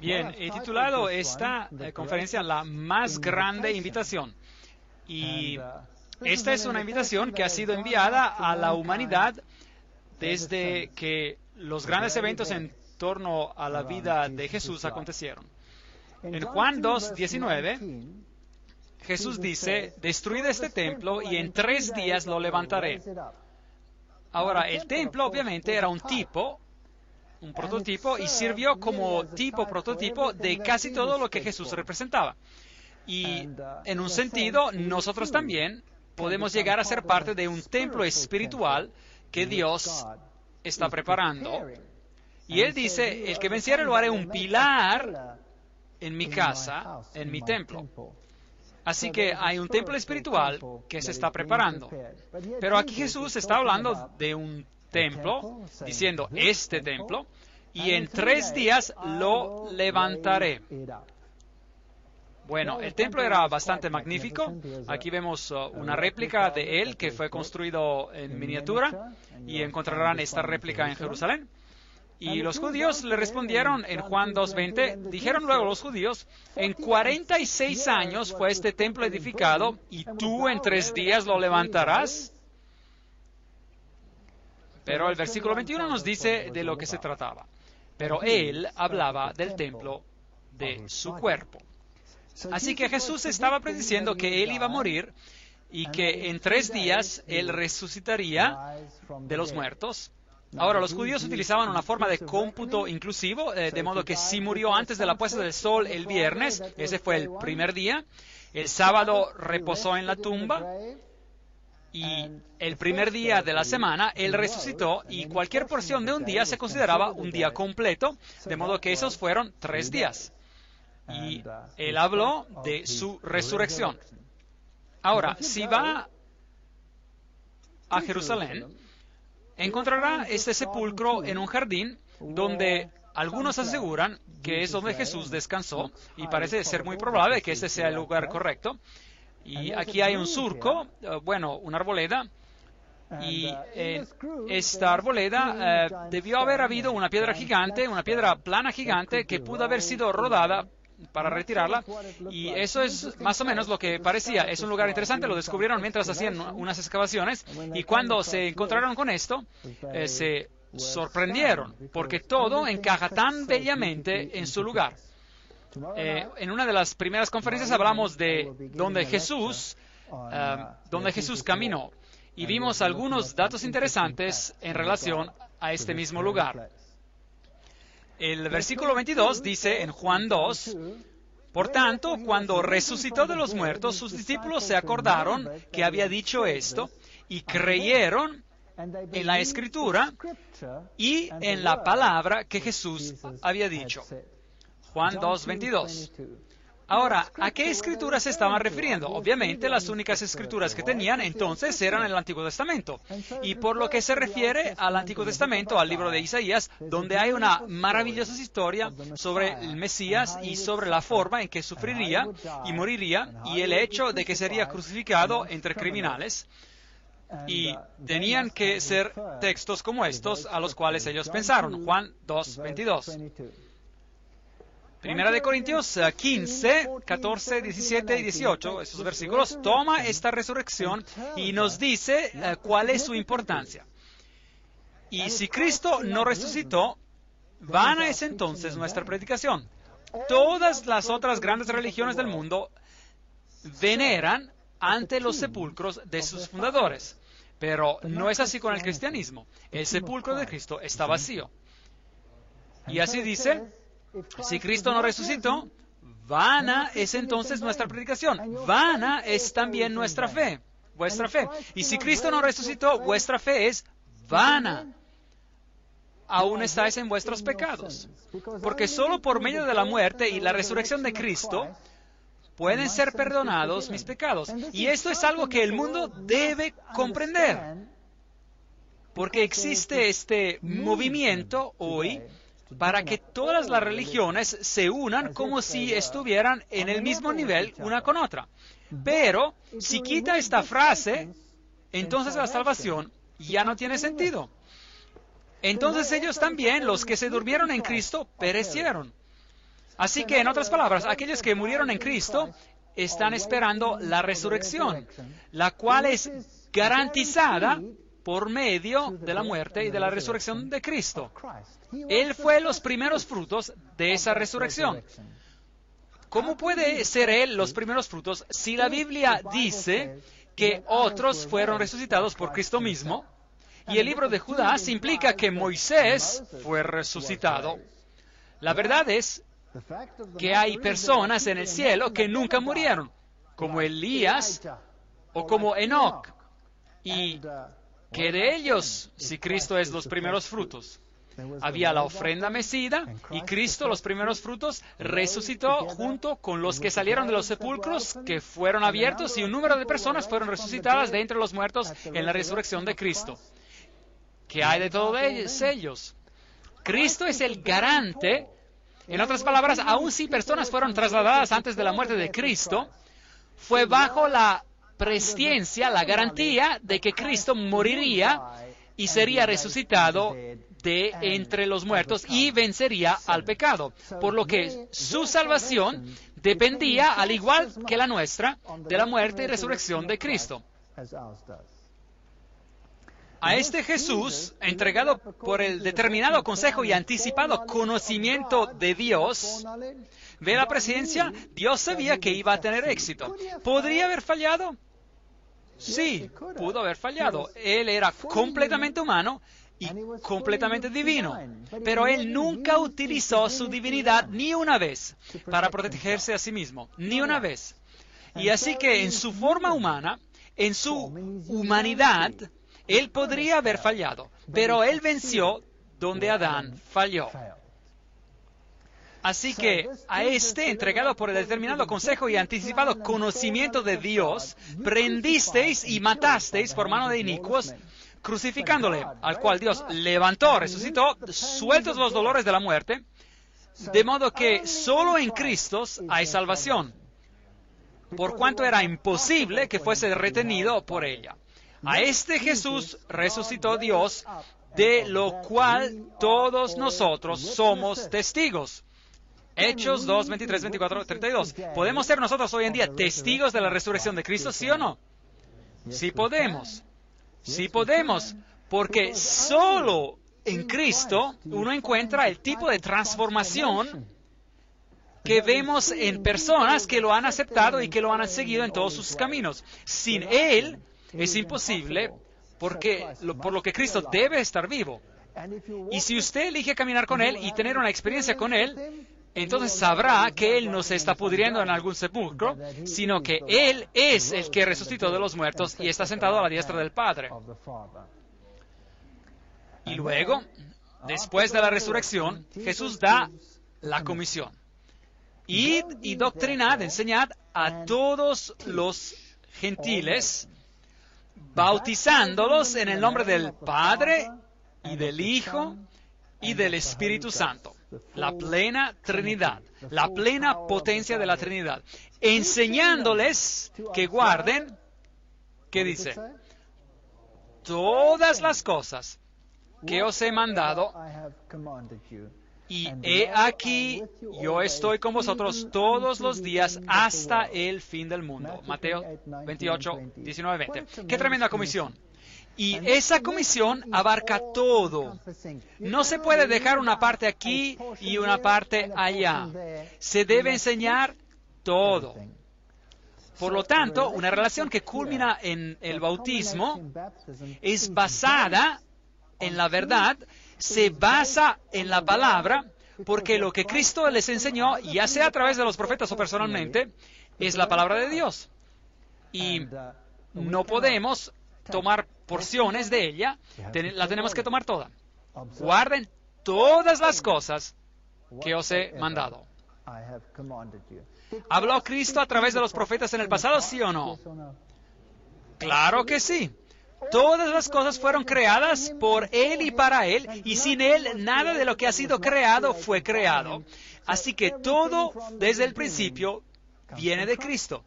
Bien, he titulado esta conferencia La más grande invitación. Y esta es una invitación que ha sido enviada a la humanidad desde que los grandes eventos en torno a la vida de Jesús acontecieron. En Juan 2:19, Jesús dice, destruid este templo y en 3 días lo levantaré. Ahora, el templo obviamente era un tipo, un prototipo, y sirvió como tipo prototipo de casi todo lo que Jesús representaba. Y en un sentido, nosotros también podemos llegar a ser parte de un templo espiritual que Dios está preparando. Y Él dice, el que venciere lo haré un pilar en mi casa, en mi templo. Así que hay un templo espiritual que se está preparando. Pero aquí Jesús está hablando de un templo, diciendo, este templo, y en 3 días lo levantaré. Bueno, el templo era bastante magnífico. Aquí vemos una réplica de él que fue construido en miniatura, y encontrarán esta réplica en Jerusalén. Y los judíos le respondieron en Juan 2:20, dijeron luego los judíos, en 46 años fue este templo edificado, y tú en 3 días lo levantarás. Pero el versículo 21 nos dice de lo que se trataba. Pero él hablaba del templo de su cuerpo. Así que Jesús estaba prediciendo que él iba a morir y que en 3 días él resucitaría de los muertos. Ahora, los judíos utilizaban una forma de cómputo inclusivo, de modo que si murió antes de la puesta del sol el viernes, ese fue el primer día, el sábado reposó en la tumba, y el primer día de la semana él resucitó, y cualquier porción de un día se consideraba un día completo, de modo que esos fueron 3 días. Y él habló de su resurrección. Ahora, si va a Jerusalén, encontrará este sepulcro en un jardín donde algunos aseguran que es donde Jesús descansó, y parece ser muy probable que este sea el lugar correcto. Y aquí hay un surco, una arboleda, y en esta arboleda debió haber habido una piedra gigante, una piedra plana gigante que pudo haber sido rodada para retirarla, y eso es más o menos lo que parecía. Es un lugar interesante, lo descubrieron mientras hacían unas excavaciones, y cuando se encontraron con esto, se sorprendieron, porque todo encaja tan bellamente en su lugar. En una de las primeras conferencias hablamos de donde Jesús caminó, y vimos algunos datos interesantes en relación a este mismo lugar. El versículo 22 dice en Juan 2, por tanto, cuando resucitó de los muertos, sus discípulos se acordaron que había dicho esto, y creyeron en la Escritura y en la palabra que Jesús había dicho. Juan 2:22. Ahora, ¿a qué escrituras se estaban refiriendo? Obviamente, las únicas escrituras que tenían entonces eran el Antiguo Testamento. Y por lo que se refiere al Antiguo Testamento, al libro de Isaías, donde hay una maravillosa historia sobre el Mesías y sobre la forma en que sufriría y moriría, y el hecho de que sería crucificado entre criminales. Y tenían que ser textos como estos a los cuales ellos pensaron. Juan 2:22. Primera de Corintios 15, 14, 17 y 18, esos versículos, toma esta resurrección y nos dice cuál es su importancia. Y si Cristo no resucitó, vana es entonces nuestra predicación. Todas las otras grandes religiones del mundo veneran ante los sepulcros de sus fundadores, pero no es así con el cristianismo. El sepulcro de Cristo está vacío. Y así dice, si Cristo no resucitó, vana es entonces nuestra predicación. Vana es también nuestra fe, vuestra fe. Y si Cristo no resucitó, vuestra fe es vana. Aún estáis en vuestros pecados. Porque solo por medio de la muerte y la resurrección de Cristo pueden ser perdonados mis pecados. Y esto es algo que el mundo debe comprender. Porque existe este movimiento hoy para que todas las religiones se unan como si estuvieran en el mismo nivel una con otra. Pero si quita esta frase, entonces la salvación ya no tiene sentido. Entonces ellos también, los que se durmieron en Cristo, perecieron. Así que, en otras palabras, aquellos que murieron en Cristo están esperando la resurrección, la cual es garantizada por medio de la muerte y de la resurrección de Cristo. Él fue los primeros frutos de esa resurrección. ¿Cómo puede ser Él los primeros frutos si la Biblia dice que otros fueron resucitados por Cristo mismo? Y el libro de Judas implica que Moisés fue resucitado. La verdad es que hay personas en el cielo que nunca murieron, como Elías o como Enoc. ¿Y qué de ellos si Cristo es los primeros frutos? Había la ofrenda mecida y Cristo, los primeros frutos, resucitó junto con los que salieron de los sepulcros que fueron abiertos y un número de personas fueron resucitadas de entre los muertos en la resurrección de Cristo. ¿Qué hay de todos ellos? Cristo es el garante. En otras palabras, aun si personas fueron trasladadas antes de la muerte de Cristo, fue bajo la presciencia, la garantía de que Cristo moriría y sería resucitado de entre los muertos y vencería al pecado. Por lo que su salvación dependía, al igual que la nuestra, de la muerte y resurrección de Cristo. A este Jesús, entregado por el determinado consejo y anticipado conocimiento de Dios, ¿ve la presencia? Dios sabía que iba a tener éxito. ¿Podría haber fallado? Sí, pudo haber fallado. Él era completamente humano y completamente divino, pero Él nunca utilizó su divinidad ni una vez para protegerse a sí mismo, ni una vez. Y así que en su forma humana, en su humanidad, Él podría haber fallado, pero Él venció donde Adán falló. Así que a este, entregado por el determinado consejo y anticipado conocimiento de Dios, prendisteis y matasteis por mano de inicuos, crucificándole, al cual Dios levantó, resucitó, sueltos los dolores de la muerte, de modo que solo en Cristo hay salvación, por cuanto era imposible que fuese retenido por ella. A este Jesús resucitó Dios, de lo cual todos nosotros somos testigos. Hechos 2, 23, 24, 32. ¿Podemos ser nosotros hoy en día testigos de la resurrección de Cristo, sí o no? Sí podemos. Sí podemos, porque solo en Cristo uno encuentra el tipo de transformación que vemos en personas que lo han aceptado y que lo han seguido en todos sus caminos. Sin Él es imposible, por lo que Cristo debe estar vivo. Y si usted elige caminar con Él y tener una experiencia con Él, entonces sabrá que Él no se está pudriendo en algún sepulcro, sino que Él es el que resucitó de los muertos y está sentado a la diestra del Padre. Y luego, después de la resurrección, Jesús da la comisión. Id y doctrinad, enseñad a todos los gentiles, bautizándolos en el nombre del Padre y del Hijo y del Espíritu Santo. La plena Trinidad, la plena potencia de la Trinidad, enseñándoles que guarden, ¿qué dice? Todas las cosas que os he mandado, y he aquí, yo estoy con vosotros todos los días hasta el fin del mundo. Mateo 28, 19, 20. ¡Qué tremenda comisión! Y esa comisión abarca todo. No se puede dejar una parte aquí y una parte allá. Se debe enseñar todo. Por lo tanto, una relación que culmina en el bautismo es basada en la verdad, se basa en la palabra, porque lo que Cristo les enseñó, ya sea a través de los profetas o personalmente, es la palabra de Dios. Y no podemos tomar porciones de ella, la tenemos que tomar toda. Guarden todas las cosas que os he mandado. ¿Habló Cristo a través de los profetas en el pasado, sí o no? Claro que sí. Todas las cosas fueron creadas por Él y para Él, y sin Él nada de lo que ha sido creado fue creado. Así que todo desde el principio viene de Cristo.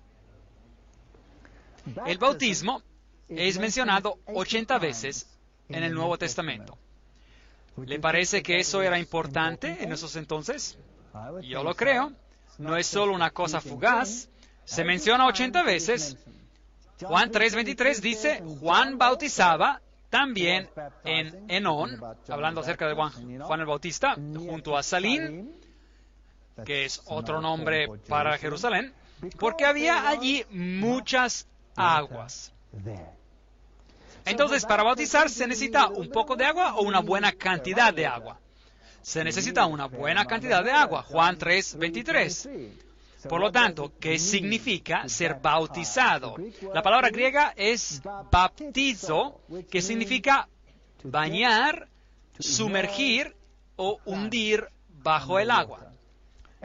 El bautismo es mencionado 80 veces en el Nuevo Testamento. ¿Le parece que eso era importante en esos entonces? Yo lo creo. No es solo una cosa fugaz. Se menciona 80 veces. Juan 3:23 dice, Juan bautizaba también en Enón, hablando acerca de Juan el Bautista, junto a Salim, que es otro nombre para Jerusalén, porque había allí muchas aguas. Entonces, para bautizar se necesita un poco de agua o una buena cantidad de agua. Se necesita una buena cantidad de agua. Juan 3:23. Por lo tanto, ¿qué significa ser bautizado? La palabra griega es baptizo, que significa bañar, sumergir o hundir bajo el agua.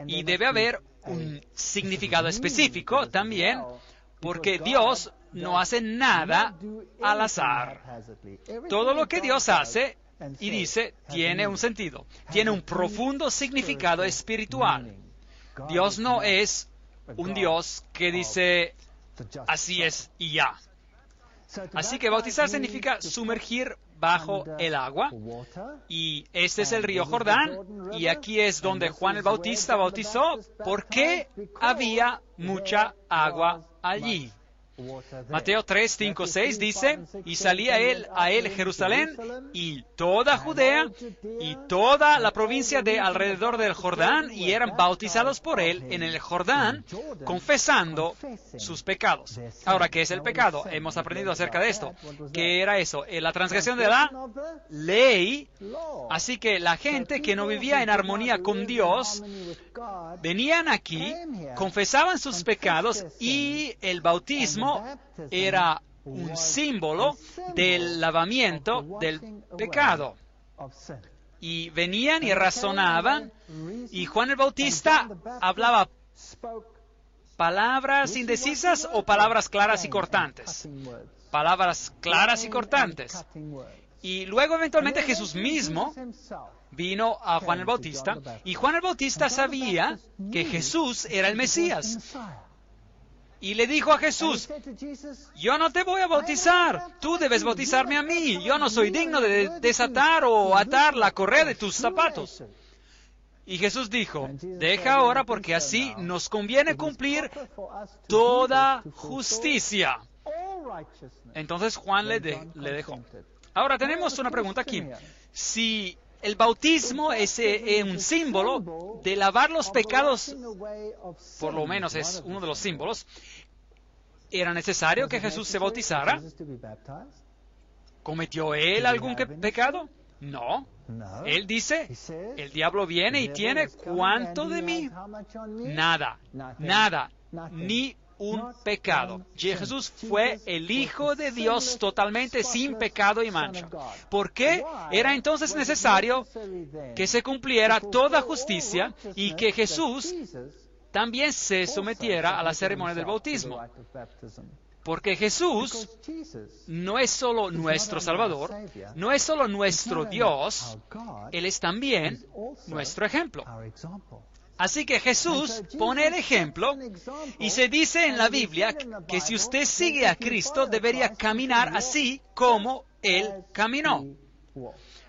Y debe haber un significado específico también, porque Dios no hace nada al azar. Todo lo que Dios hace y dice tiene un sentido, tiene un profundo significado espiritual. Dios no es un Dios que dice, así es y ya. Así que bautizar significa sumergir bajo el agua. Y este es el río Jordán. Y aquí es donde Juan el Bautista bautizó porque había mucha agua allí. Mateo 3, 5, 6 dice, y salía a él Jerusalén y toda Judea y toda la provincia de alrededor del Jordán, y eran bautizados por él en el Jordán, confesando sus pecados. Ahora, ¿qué es el pecado? Hemos aprendido acerca de esto. ¿Qué era eso? La transgresión de la ley. Así que la gente que no vivía en armonía con Dios, venían aquí, confesaban sus pecados, y el bautismo era un símbolo del lavamiento del pecado. Y venían y razonaban, y Juan el Bautista hablaba palabras indecisas o palabras claras y cortantes. Palabras claras y cortantes. Y luego eventualmente Jesús mismo vino a Juan el Bautista, y Juan el Bautista sabía que Jesús era el Mesías. Y le dijo a Jesús, yo no te voy a bautizar, tú debes bautizarme a mí, yo no soy digno de desatar o atar la correa de tus zapatos. Y Jesús dijo, deja ahora porque así nos conviene cumplir toda justicia. Entonces Juan le dejó. Ahora tenemos una pregunta aquí. Si el bautismo es un símbolo de lavar los pecados, por lo menos es uno de los símbolos, ¿era necesario que Jesús se bautizara? ¿Cometió él algún pecado? No. Él dice, el diablo viene y tiene ¿cuánto de mí? Nada, nada, ni un pecado. Jesús fue el Hijo de Dios totalmente sin pecado y mancha. ¿Por qué era entonces necesario que se cumpliera toda justicia y que Jesús también se sometiera a la ceremonia del bautismo? Porque Jesús no es solo nuestro Salvador, no es solo nuestro Dios, Él es también nuestro ejemplo. Así que Jesús pone el ejemplo, y se dice en la Biblia que si usted sigue a Cristo debería caminar así como Él caminó.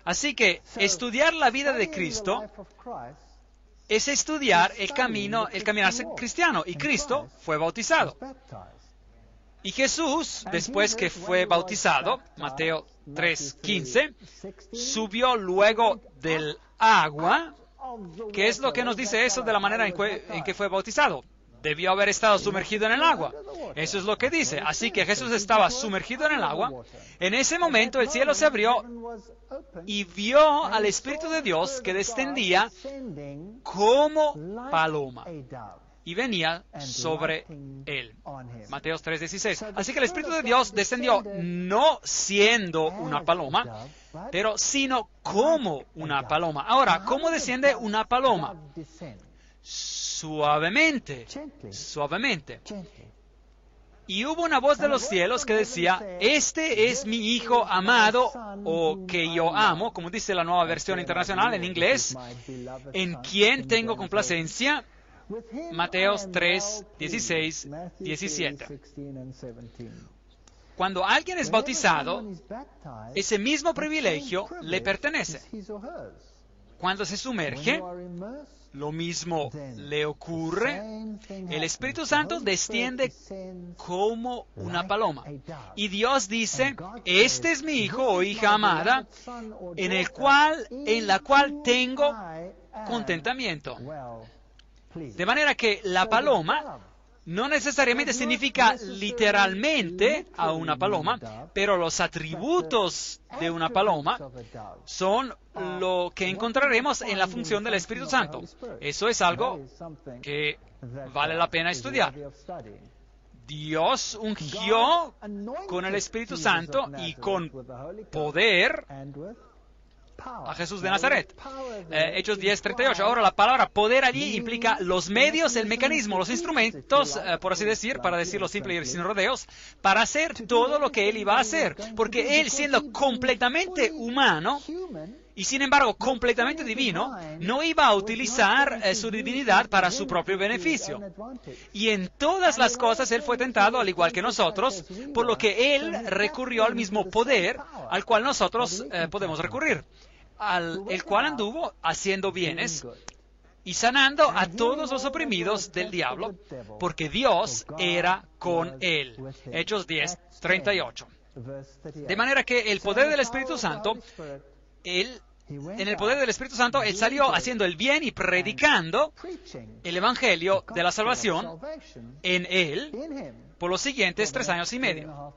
Así que estudiar la vida de Cristo es estudiar el caminarse cristiano, y Cristo fue bautizado. Y Jesús, después que fue bautizado, Mateo 3:15, subió luego del agua. ¿Qué es lo que nos dice eso de la manera en que fue bautizado? Debió haber estado sumergido en el agua. Eso es lo que dice. Así que Jesús estaba sumergido en el agua. En ese momento el cielo se abrió y vio al Espíritu de Dios que descendía como paloma y venía sobre él. Mateo 3:16. Así que el Espíritu de Dios descendió no siendo una paloma, pero sino como una paloma. Ahora, ¿cómo desciende una paloma? Suavemente, suavemente. Y hubo una voz de los cielos que decía, este es mi Hijo amado, o que yo amo, como dice la Nueva Versión Internacional en inglés, en quien tengo complacencia. Mateo 3, 16, 17. Cuando alguien es bautizado, ese mismo privilegio le pertenece. Cuando se sumerge, lo mismo le ocurre. El Espíritu Santo desciende como una paloma. Y Dios dice, este es mi hijo o hija amada, en la cual tengo contentamiento. De manera que la paloma no necesariamente significa literalmente a una paloma, pero los atributos de una paloma son lo que encontraremos en la función del Espíritu Santo. Eso es algo que vale la pena estudiar. Dios ungió con el Espíritu Santo y con poder a Jesús de Nazaret. Hechos 10:38. Ahora, la palabra poder allí implica los medios, el mecanismo, los instrumentos, por así decir, para decirlo simple y sin rodeos, para hacer todo lo que Él iba a hacer. Porque Él, siendo completamente humano, y sin embargo completamente divino, no iba a utilizar su divinidad para su propio beneficio. Y en todas las cosas Él fue tentado al igual que nosotros, por lo que Él recurrió al mismo poder al cual nosotros podemos recurrir, el cual anduvo haciendo bienes y sanando a todos los oprimidos del diablo, porque Dios era con Él. Hechos 10:38. De manera que el poder del Espíritu Santo, en el poder del Espíritu Santo, Él salió haciendo el bien y predicando el Evangelio de la salvación en Él por los siguientes 3 años y medio.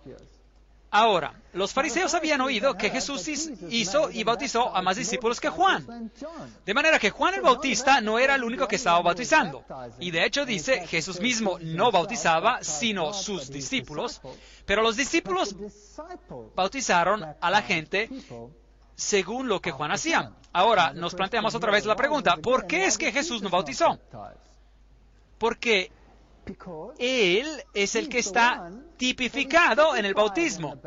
Ahora, los fariseos habían oído que Jesús hizo y bautizó a más discípulos que Juan. De manera que Juan el Bautista no era el único que estaba bautizando. Y de hecho dice, Jesús mismo no bautizaba, sino sus discípulos. Pero los discípulos bautizaron a la gente según lo que Juan hacía. Ahora, nos planteamos otra vez la pregunta, ¿por qué es que Jesús no bautizó? Porque Él es el que está tipificado en el bautismo.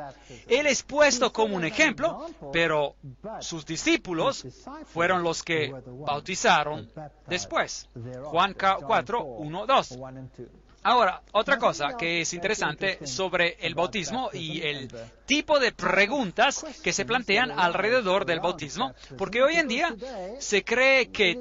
Él es puesto como un ejemplo, pero sus discípulos fueron los que bautizaron después. Juan 4:1-2. Ahora, otra cosa que es interesante sobre el bautismo y el tipo de preguntas que se plantean alrededor del bautismo, porque hoy en día se cree que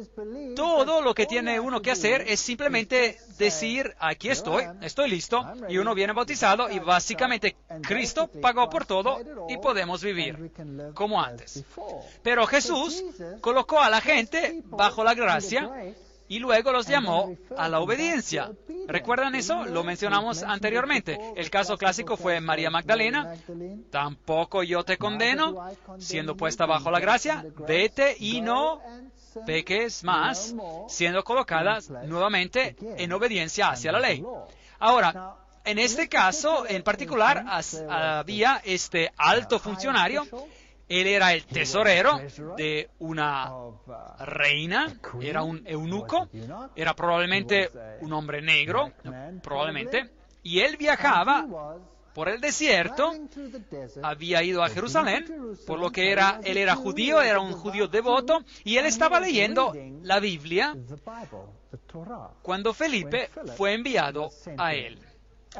todo lo que tiene uno que hacer es simplemente decir, aquí estoy listo, y uno viene bautizado y básicamente Cristo pagó por todo y podemos vivir como antes. Pero Jesús colocó a la gente bajo la gracia y luego los llamó a la obediencia. ¿Recuerdan eso? Lo mencionamos anteriormente. El caso clásico fue María Magdalena. Tampoco yo te condeno, siendo puesta bajo la gracia, vete y no peques más, siendo colocada nuevamente en obediencia hacia la ley. Ahora, en este caso en particular había este alto funcionario. Él era el tesorero de una reina, era un eunuco, era probablemente un hombre negro, probablemente, y él viajaba por el desierto, había ido a Jerusalén, por lo que él era judío, era un judío devoto, y él estaba leyendo la Biblia cuando Felipe fue enviado a él.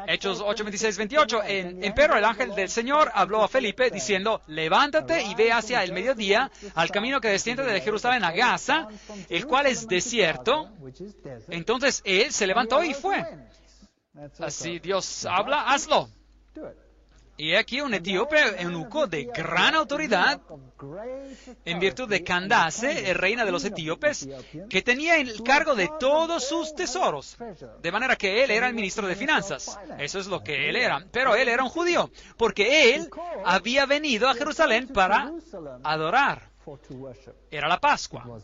Hechos 8:26-28. Empero el ángel del Señor habló a Felipe diciendo, levántate y ve hacia el mediodía al camino que desciende de Jerusalén a Gaza, el cual es desierto. Entonces él se levantó y fue. Así Dios habla, hazlo. Y aquí un etíope eunuco de gran autoridad, en virtud de Candace, reina de los etíopes, que tenía el cargo de todos sus tesoros. De manera que él era el ministro de finanzas. Eso es lo que él era. Pero él era un judío, porque él había venido a Jerusalén para adorar. Era la Pascua.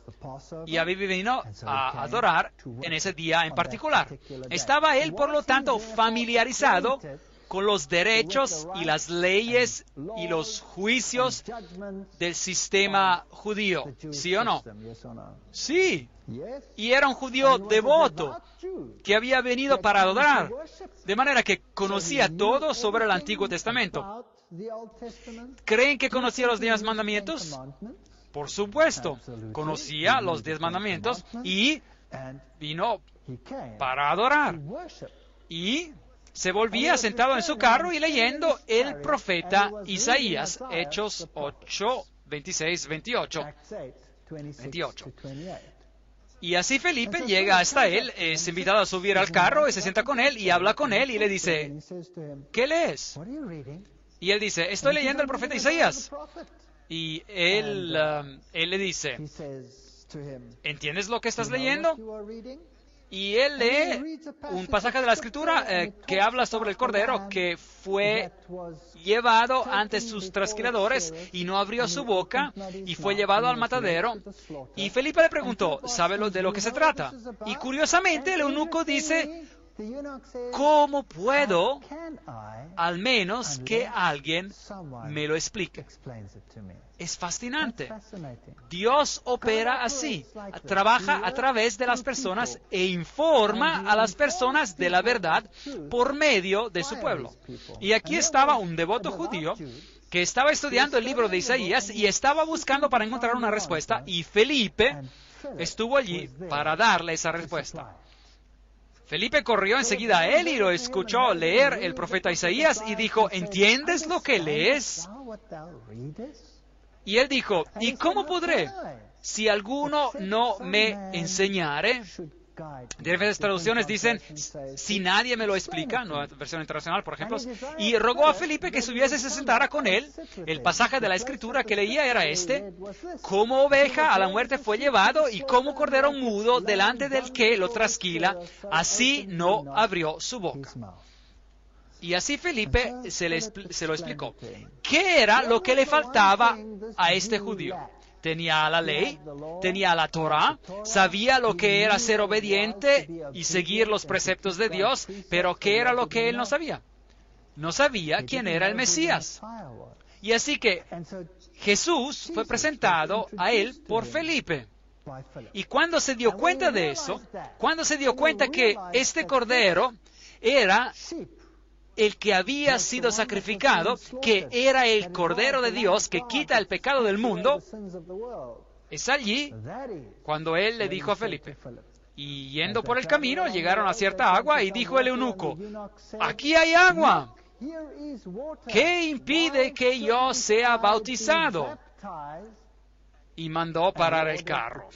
Y había venido a adorar en ese día en particular. Estaba él, por lo tanto, familiarizado con los derechos y las leyes y los juicios del sistema judío. ¿Sí o no? Sí. Y era un judío devoto que había venido para adorar. De manera que conocía todo sobre el Antiguo Testamento. ¿Creen que conocía los 10 mandamientos? Por supuesto. Conocía los 10 mandamientos y vino para adorar. Y se volvía sentado en su carro y leyendo el profeta Isaías, Hechos 8, 26, 28. Y así Felipe llega hasta él, es invitado a subir al carro y se sienta con él y habla con él y le dice, ¿qué lees? Y él dice, estoy leyendo el profeta Isaías. Y él le dice, ¿entiendes lo que estás leyendo? Y él lee un pasaje de la Escritura que habla sobre el Cordero que fue llevado ante sus trasquiladores y no abrió su boca y fue llevado al matadero. Y Felipe le preguntó, ¿sabe de lo que se trata? Y curiosamente el eunuco dice, ¿cómo puedo al menos que alguien me lo explique? Es fascinante. Dios opera así, trabaja a través de las personas e informa a las personas de la verdad por medio de su pueblo. Y aquí estaba un devoto judío que estaba estudiando el libro de Isaías y estaba buscando para encontrar una respuesta, y Felipe estuvo allí para darle esa respuesta. Felipe corrió enseguida a él y lo escuchó leer el profeta Isaías y dijo, ¿entiendes lo que lees? Y él dijo, ¿y cómo podré si alguno no me enseñare? Diferentes traducciones dicen, si nadie me lo explica, nueva versión internacional, por ejemplo, y rogó a Felipe que subiese y se sentara con él. El pasaje de la Escritura que leía era este: como oveja a la muerte fue llevado, y como cordero mudo delante del que lo trasquila, así no abrió su boca. Y así Felipe se lo explicó. ¿Qué era lo que le faltaba a este judío? Tenía la ley, tenía la Torah, sabía lo que era ser obediente y seguir los preceptos de Dios, pero ¿qué era lo que él no sabía? No sabía quién era el Mesías. Y así que Jesús fue presentado a él por Felipe. Y cuando se dio cuenta de eso, cuando se dio cuenta que este cordero era el que había sido sacrificado, que era el Cordero de Dios que quita el pecado del mundo, es allí cuando él le dijo a Felipe. Y yendo por el camino, llegaron a cierta agua y dijo el eunuco, aquí hay agua. ¿Qué impide que yo sea bautizado? Y mandó parar el carro.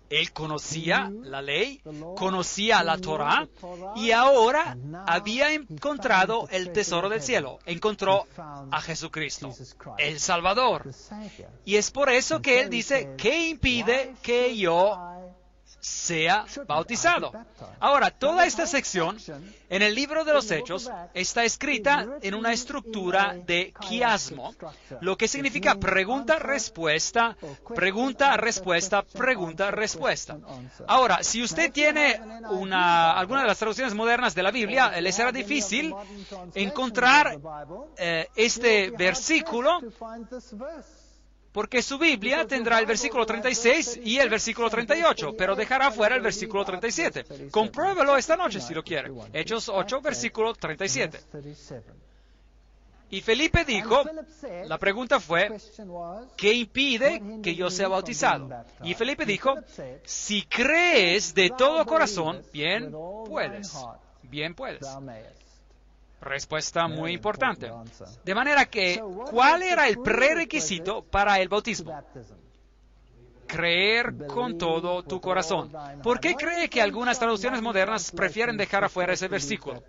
Él conocía la ley, conocía la Torah, y ahora había encontrado el tesoro del cielo. Encontró a Jesucristo, el Salvador. Y es por eso que él dice, ¿qué impide que yo sea bautizado? Ahora, toda esta sección en el libro de los Hechos está escrita en una estructura de quiasmo, lo que significa pregunta-respuesta, pregunta-respuesta, pregunta-respuesta. Ahora, si usted tiene alguna de las traducciones modernas de la Biblia, le será difícil encontrar este versículo, porque su Biblia tendrá el versículo 36 y el versículo 38, pero dejará fuera el versículo 37. Compruébelo esta noche si lo quiere. Hechos 8, versículo 37. Y Felipe dijo, la pregunta fue, ¿qué impide que yo sea bautizado? Y Felipe dijo, si crees de todo corazón, bien puedes. Bien puedes. Respuesta muy importante. De manera que, ¿cuál era el prerequisito para el bautismo? Creer con todo tu corazón. ¿Por qué cree que algunas traducciones modernas prefieren dejar afuera ese versículo?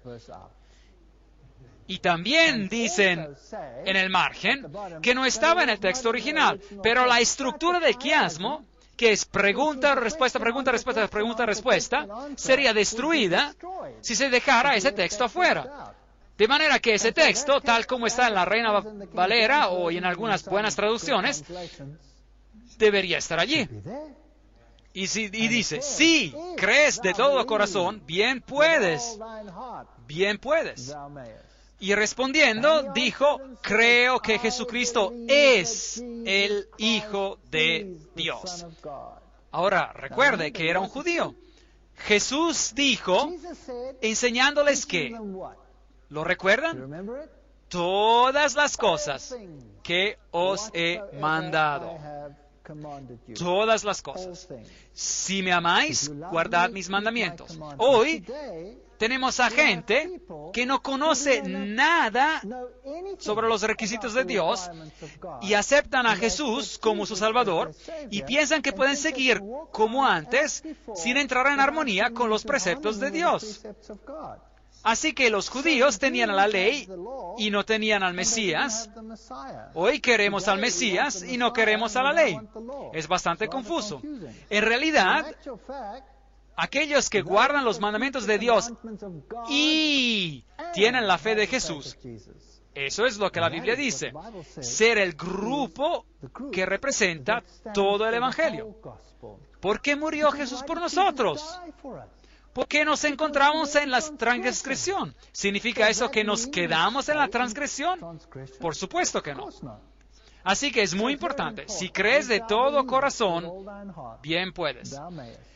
Y también dicen en el margen que no estaba en el texto original, pero la estructura del quiasmo, que es pregunta, respuesta, pregunta, respuesta, pregunta, respuesta, sería destruida si se dejara ese texto afuera. De manera que ese texto, tal como está en la Reina Valera o en algunas buenas traducciones, debería estar allí. Y dice, si crees de todo corazón, bien puedes. Bien puedes. Y respondiendo, dijo, creo que Jesucristo es el Hijo de Dios. Ahora, recuerde que era un judío. Jesús dijo, enseñándoles que, ¿lo recuerdan? Todas las cosas que os he mandado. todas las cosas. Si me amáis, guardad mis mandamientos. Hoy tenemos a gente que no conoce nada sobre los requisitos de Dios y aceptan a Jesús como su Salvador y piensan que pueden seguir como antes sin entrar en armonía con los preceptos de Dios. Así que los judíos tenían la ley y no tenían al Mesías. Hoy queremos al Mesías y no queremos a la ley. Es bastante confuso. En realidad, aquellos que guardan los mandamientos de Dios y tienen la fe de Jesús, eso es lo que la Biblia dice, ser el grupo que representa todo el Evangelio. ¿Por qué murió Jesús por nosotros? ¿Por qué nos encontramos en la transgresión? ¿Significa eso que nos quedamos en la transgresión? Por supuesto que no. Así que es muy importante. Si crees de todo corazón, bien puedes.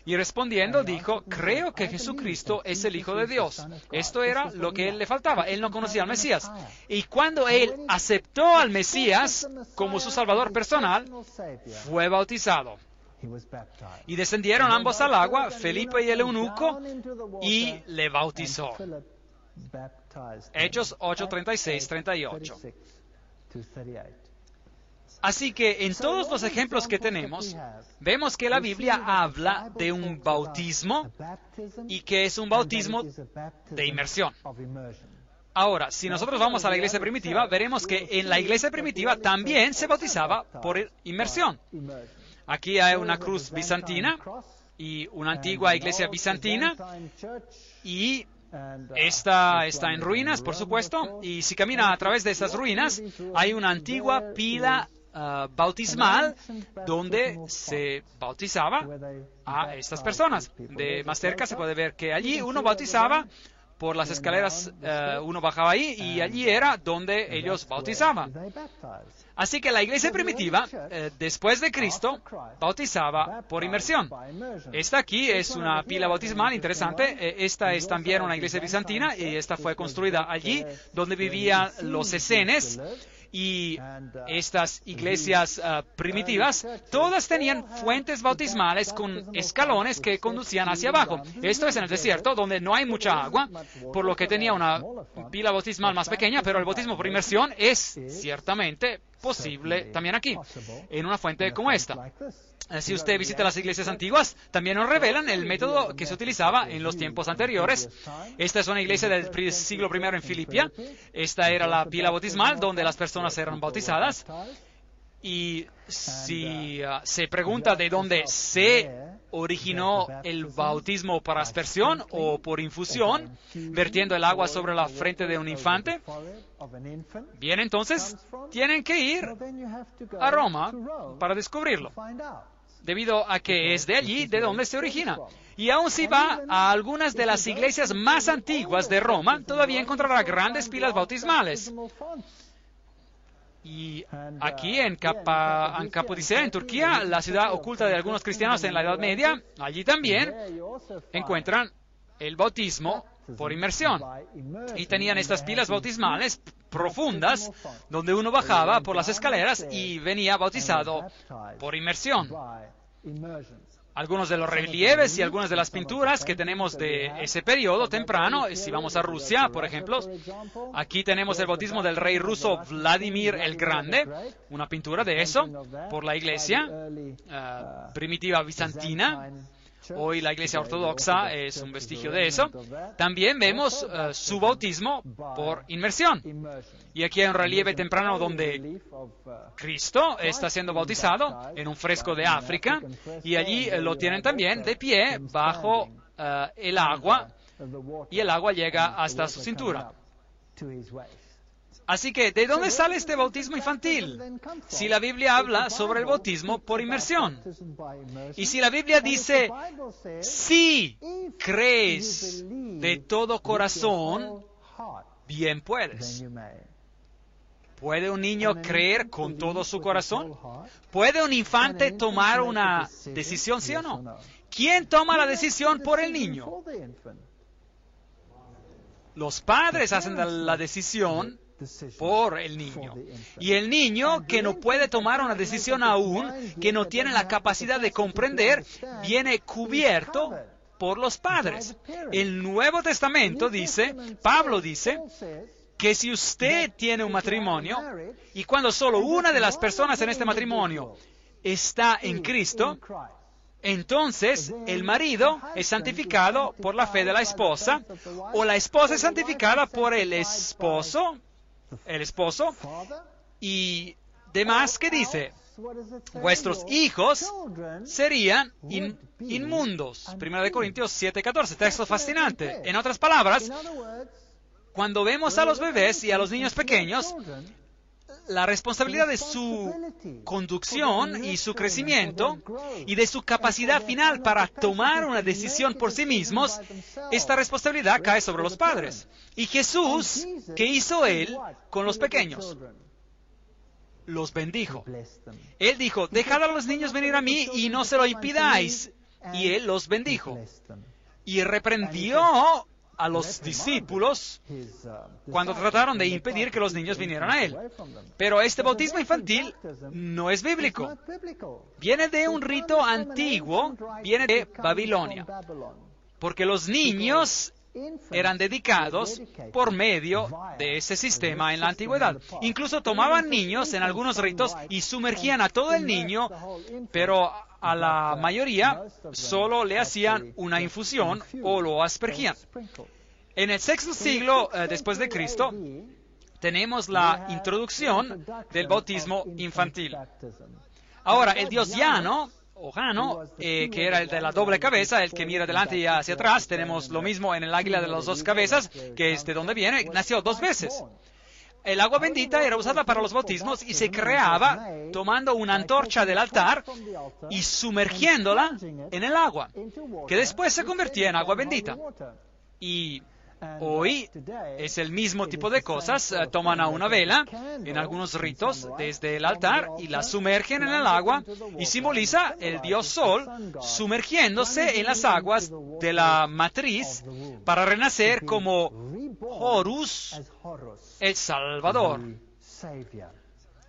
Y respondiendo dijo, creo que Jesucristo es el Hijo de Dios. Esto era lo que él le faltaba. Él no conocía al Mesías. Y cuando él aceptó al Mesías como su Salvador personal, fue bautizado. Y descendieron ambos al agua, Felipe y el eunuco, y le bautizó. Hechos 8, 36, 38. Así que en todos los ejemplos que tenemos, vemos que la Biblia habla de un bautismo y que es un bautismo de inmersión. Ahora, si nosotros vamos a la iglesia primitiva, veremos que en la iglesia primitiva también se bautizaba por inmersión. Aquí hay una cruz bizantina y una antigua iglesia bizantina y esta está en ruinas, por supuesto, y si camina a través de esas ruinas hay una antigua pila bautismal donde se bautizaba a estas personas. De más cerca se puede ver que allí uno bautizaba por las escaleras, uno bajaba ahí y allí era donde ellos bautizaban. Así que la iglesia primitiva, después de Cristo, bautizaba por inmersión. Esta aquí es una pila bautismal interesante. Esta es también una iglesia bizantina y esta fue construida allí donde vivían los esenes. Y estas iglesias primitivas, todas tenían fuentes bautismales con escalones que conducían hacia abajo. Esto es en el desierto, donde no hay mucha agua, por lo que tenía una pila bautismal más pequeña, pero el bautismo por inmersión es ciertamente posible también aquí, en una fuente como esta. Si usted visita las iglesias antiguas, también nos revelan el método que se utilizaba en los tiempos anteriores. Esta es una iglesia del siglo I en Filipia. Esta era la pila bautismal donde las personas eran bautizadas. Y si se pregunta de dónde se originó el bautismo por aspersión o por infusión, vertiendo el agua sobre la frente de un infante, bien, entonces tienen que ir a Roma para descubrirlo, debido a que es de allí de donde se origina. Y aun si va a algunas de las iglesias más antiguas de Roma, todavía encontrará grandes pilas bautismales. Y aquí en Capodicea, en Turquía, la ciudad oculta de algunos cristianos en la Edad Media, allí también encuentran el bautismo por inmersión. Y tenían estas pilas bautismales profundas, donde uno bajaba por las escaleras y venía bautizado por inmersión. Algunos de los relieves y algunas de las pinturas que tenemos de ese periodo temprano, si vamos a Rusia, por ejemplo, aquí tenemos el bautismo del rey ruso Vladimir el Grande, una pintura de eso, por la iglesia primitiva bizantina. Hoy la iglesia ortodoxa es un vestigio de eso. También vemos su bautismo por inmersión. Y aquí hay un relieve temprano donde Cristo está siendo bautizado en un fresco de África. Y allí lo tienen también de pie bajo el agua. Y el agua llega hasta su cintura. Así que, ¿de dónde sale este bautismo infantil? Si la Biblia habla sobre el bautismo por inmersión. Y si la Biblia dice, si crees de todo corazón, bien puedes. ¿Puede un niño creer con todo su corazón? ¿Puede un infante tomar una decisión, sí o no? ¿Quién toma la decisión por el niño? Los padres hacen la decisión por el niño. Y el niño, que no puede tomar una decisión aún, que no tiene la capacidad de comprender, viene cubierto por los padres. El Nuevo Testamento dice, Pablo dice, que si usted tiene un matrimonio, y cuando solo una de las personas en este matrimonio está en Cristo, entonces el marido es santificado por la fe de la esposa, o la esposa es santificada por el esposo, y demás que dice, vuestros hijos serían inmundos. 1 Corintios 7:14, texto fascinante. En otras palabras, cuando vemos a los bebés y a los niños pequeños, la responsabilidad de su conducción y su crecimiento y de su capacidad final para tomar una decisión por sí mismos, esta responsabilidad cae sobre los padres. Y Jesús, ¿qué hizo Él con los pequeños? Los bendijo. Él dijo, dejad a los niños venir a mí y no se lo impidáis. Y Él los bendijo. Y reprendió a los discípulos cuando trataron de impedir que los niños vinieran a Él. Pero este bautismo infantil no es bíblico. Viene de un rito antiguo, viene de Babilonia. Porque los niños eran dedicados por medio de ese sistema en la antigüedad. Incluso tomaban niños en algunos ritos y sumergían a todo el niño, pero a la mayoría solo le hacían una infusión o lo aspergían. En el sexto siglo después de Cristo tenemos la introducción del bautismo infantil. Ahora, el dios Jano, que era el de la doble cabeza, el que mira adelante y hacia atrás, tenemos lo mismo en el águila de las dos cabezas, que es de donde viene, nació 2 veces. El agua bendita era usada para los bautismos y se creaba tomando una antorcha del altar y sumergiéndola en el agua, que después se convertía en agua bendita. Y hoy es el mismo tipo de cosas. Toman a una vela en algunos ritos desde el altar y la sumergen en el agua y simboliza el dios Sol sumergiéndose en las aguas de la matriz para renacer como Horus, el Salvador.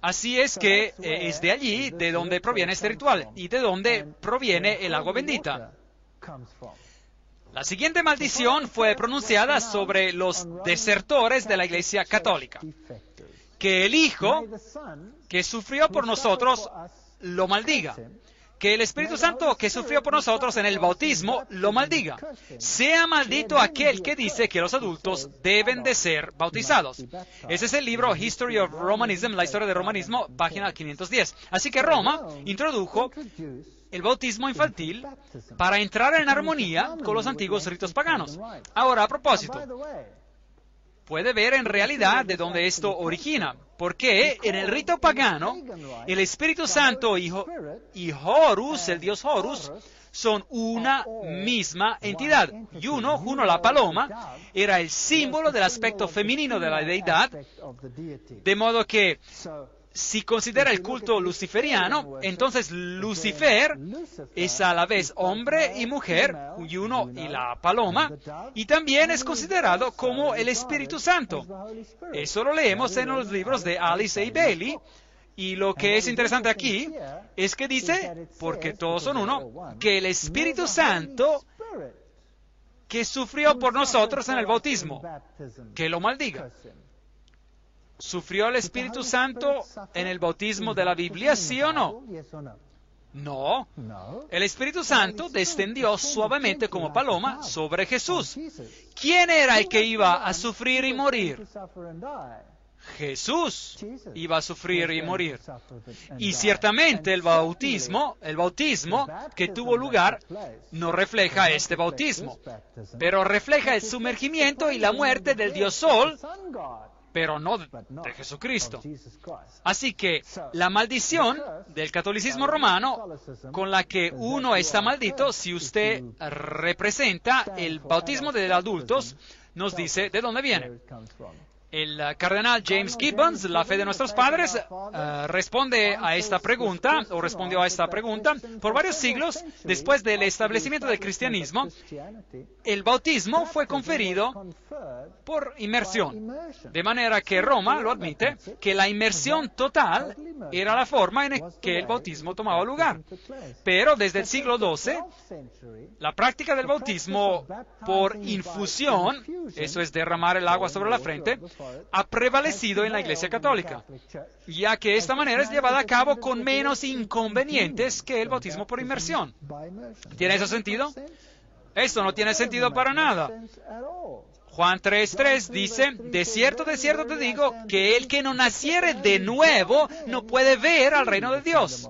Así es que es de allí de donde proviene este ritual y de donde proviene el agua bendita. La siguiente maldición fue pronunciada sobre los desertores de la Iglesia Católica, que el Hijo que sufrió por nosotros lo maldiga, que el Espíritu Santo que sufrió por nosotros en el bautismo lo maldiga. Sea maldito aquel que dice que los adultos deben de ser bautizados. Ese es el libro History of Romanism, la historia del romanismo, página 510. Así que Roma introdujo el bautismo infantil para entrar en armonía con los antiguos ritos paganos. Ahora, a propósito, puede ver en realidad de dónde esto origina, porque en el rito pagano, el Espíritu Santo y Horus, el dios Horus, son una misma entidad. Y Juno, la paloma, era el símbolo del aspecto femenino de la deidad, de modo que si considera el culto luciferiano, entonces Lucifer es a la vez hombre y mujer, Juno y la paloma, y también es considerado como el Espíritu Santo. Eso lo leemos en los libros de Alice A. Bailey, y lo que es interesante aquí es que dice, porque todos son uno, que el Espíritu Santo que sufrió por nosotros en el bautismo, que lo maldiga. ¿Sufrió el Espíritu Santo en el bautismo de la Biblia, sí o no? No. El Espíritu Santo descendió suavemente como paloma sobre Jesús. ¿Quién era el que iba a sufrir y morir? Jesús iba a sufrir y morir. Y ciertamente el bautismo que tuvo lugar no refleja este bautismo, pero refleja el sumergimiento y la muerte del Dios Sol, pero no de Jesucristo. Así que la maldición del catolicismo romano, con la que uno está maldito si usted representa el bautismo de adultos, nos dice de dónde viene. El cardenal James Gibbons, la fe de nuestros padres, respondió a esta pregunta. Por varios siglos, después del establecimiento del cristianismo, el bautismo fue conferido por inmersión. De manera que Roma lo admite, que la inmersión total era la forma en que el bautismo tomaba lugar. Pero desde el siglo XII, la práctica del bautismo por infusión, eso es derramar el agua sobre la frente, ha prevalecido en la Iglesia Católica, ya que esta manera es llevada a cabo con menos inconvenientes que el bautismo por inmersión. ¿Tiene eso sentido? Esto no tiene sentido para nada. Juan 3:3 dice, de cierto te digo, que el que no naciere de nuevo no puede ver al reino de Dios.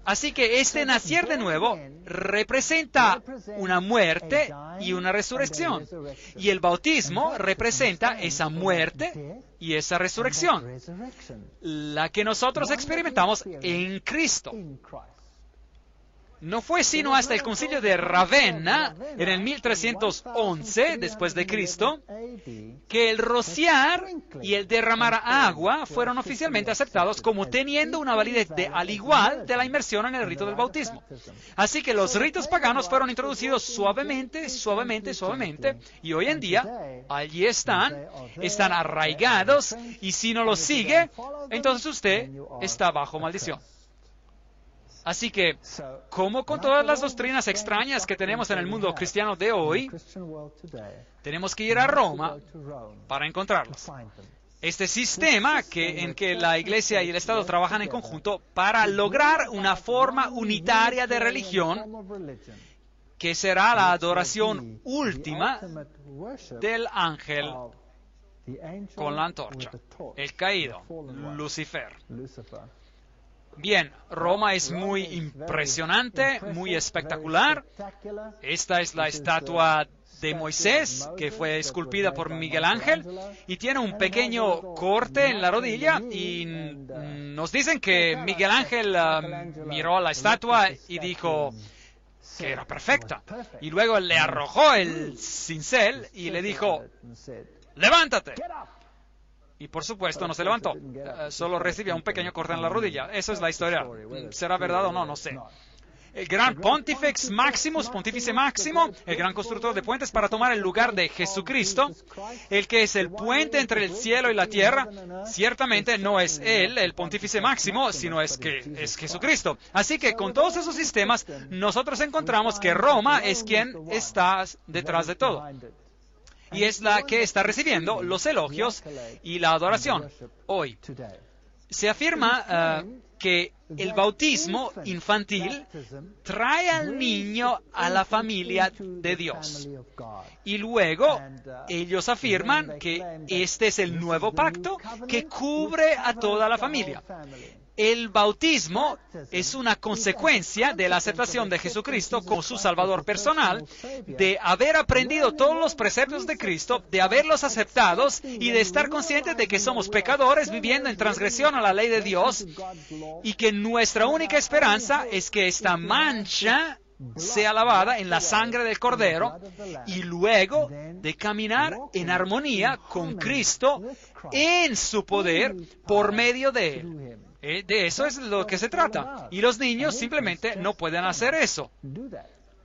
Así que este nacer de nuevo representa una muerte y una resurrección. Y el bautismo representa esa muerte y esa resurrección, la que nosotros experimentamos en Cristo. No fue sino hasta el concilio de Ravenna, en el 1311 después de Cristo, que el rociar y el derramar agua fueron oficialmente aceptados como teniendo una validez al igual de la inmersión en el rito del bautismo. Así que los ritos paganos fueron introducidos suavemente, y hoy en día allí están arraigados, y si no los sigue, entonces usted está bajo maldición. Así que, como con todas las doctrinas extrañas que tenemos en el mundo cristiano de hoy, tenemos que ir a Roma para encontrarlas. Este sistema en que la Iglesia y el Estado trabajan en conjunto para lograr una forma unitaria de religión, que será la adoración última del ángel con la antorcha, el caído, Lucifer. Bien, Roma es muy impresionante, muy espectacular. Esta es la estatua de Moisés, que fue esculpida por Miguel Ángel, y tiene un pequeño corte en la rodilla, y nos dicen que Miguel Ángel miró a la estatua y dijo que era perfecta. Y luego le arrojó el cincel y le dijo, ¡levántate! Y por supuesto no se levantó, solo recibió un pequeño corte en la rodilla. Esa es la historia. ¿Será verdad o no? No sé. El gran Pontifex Maximus, Pontífice Máximo, el gran constructor de puentes para tomar el lugar de Jesucristo, el que es el puente entre el cielo y la tierra, ciertamente no es él, el Pontífice Máximo, sino es Jesucristo. Así que con todos esos sistemas, nosotros encontramos que Roma es quien está detrás de todo. Y es la que está recibiendo los elogios y la adoración hoy. Se afirma que el bautismo infantil trae al niño a la familia de Dios. Y luego ellos afirman que este es el nuevo pacto que cubre a toda la familia. El bautismo es una consecuencia de la aceptación de Jesucristo como su Salvador personal, de haber aprendido todos los preceptos de Cristo, de haberlos aceptados y de estar conscientes de que somos pecadores viviendo en transgresión a la ley de Dios, y que nuestra única esperanza es que esta mancha sea lavada en la sangre del Cordero, y luego de caminar en armonía con Cristo en su poder por medio de Él. De eso es lo que se trata. Y los niños simplemente no pueden hacer eso.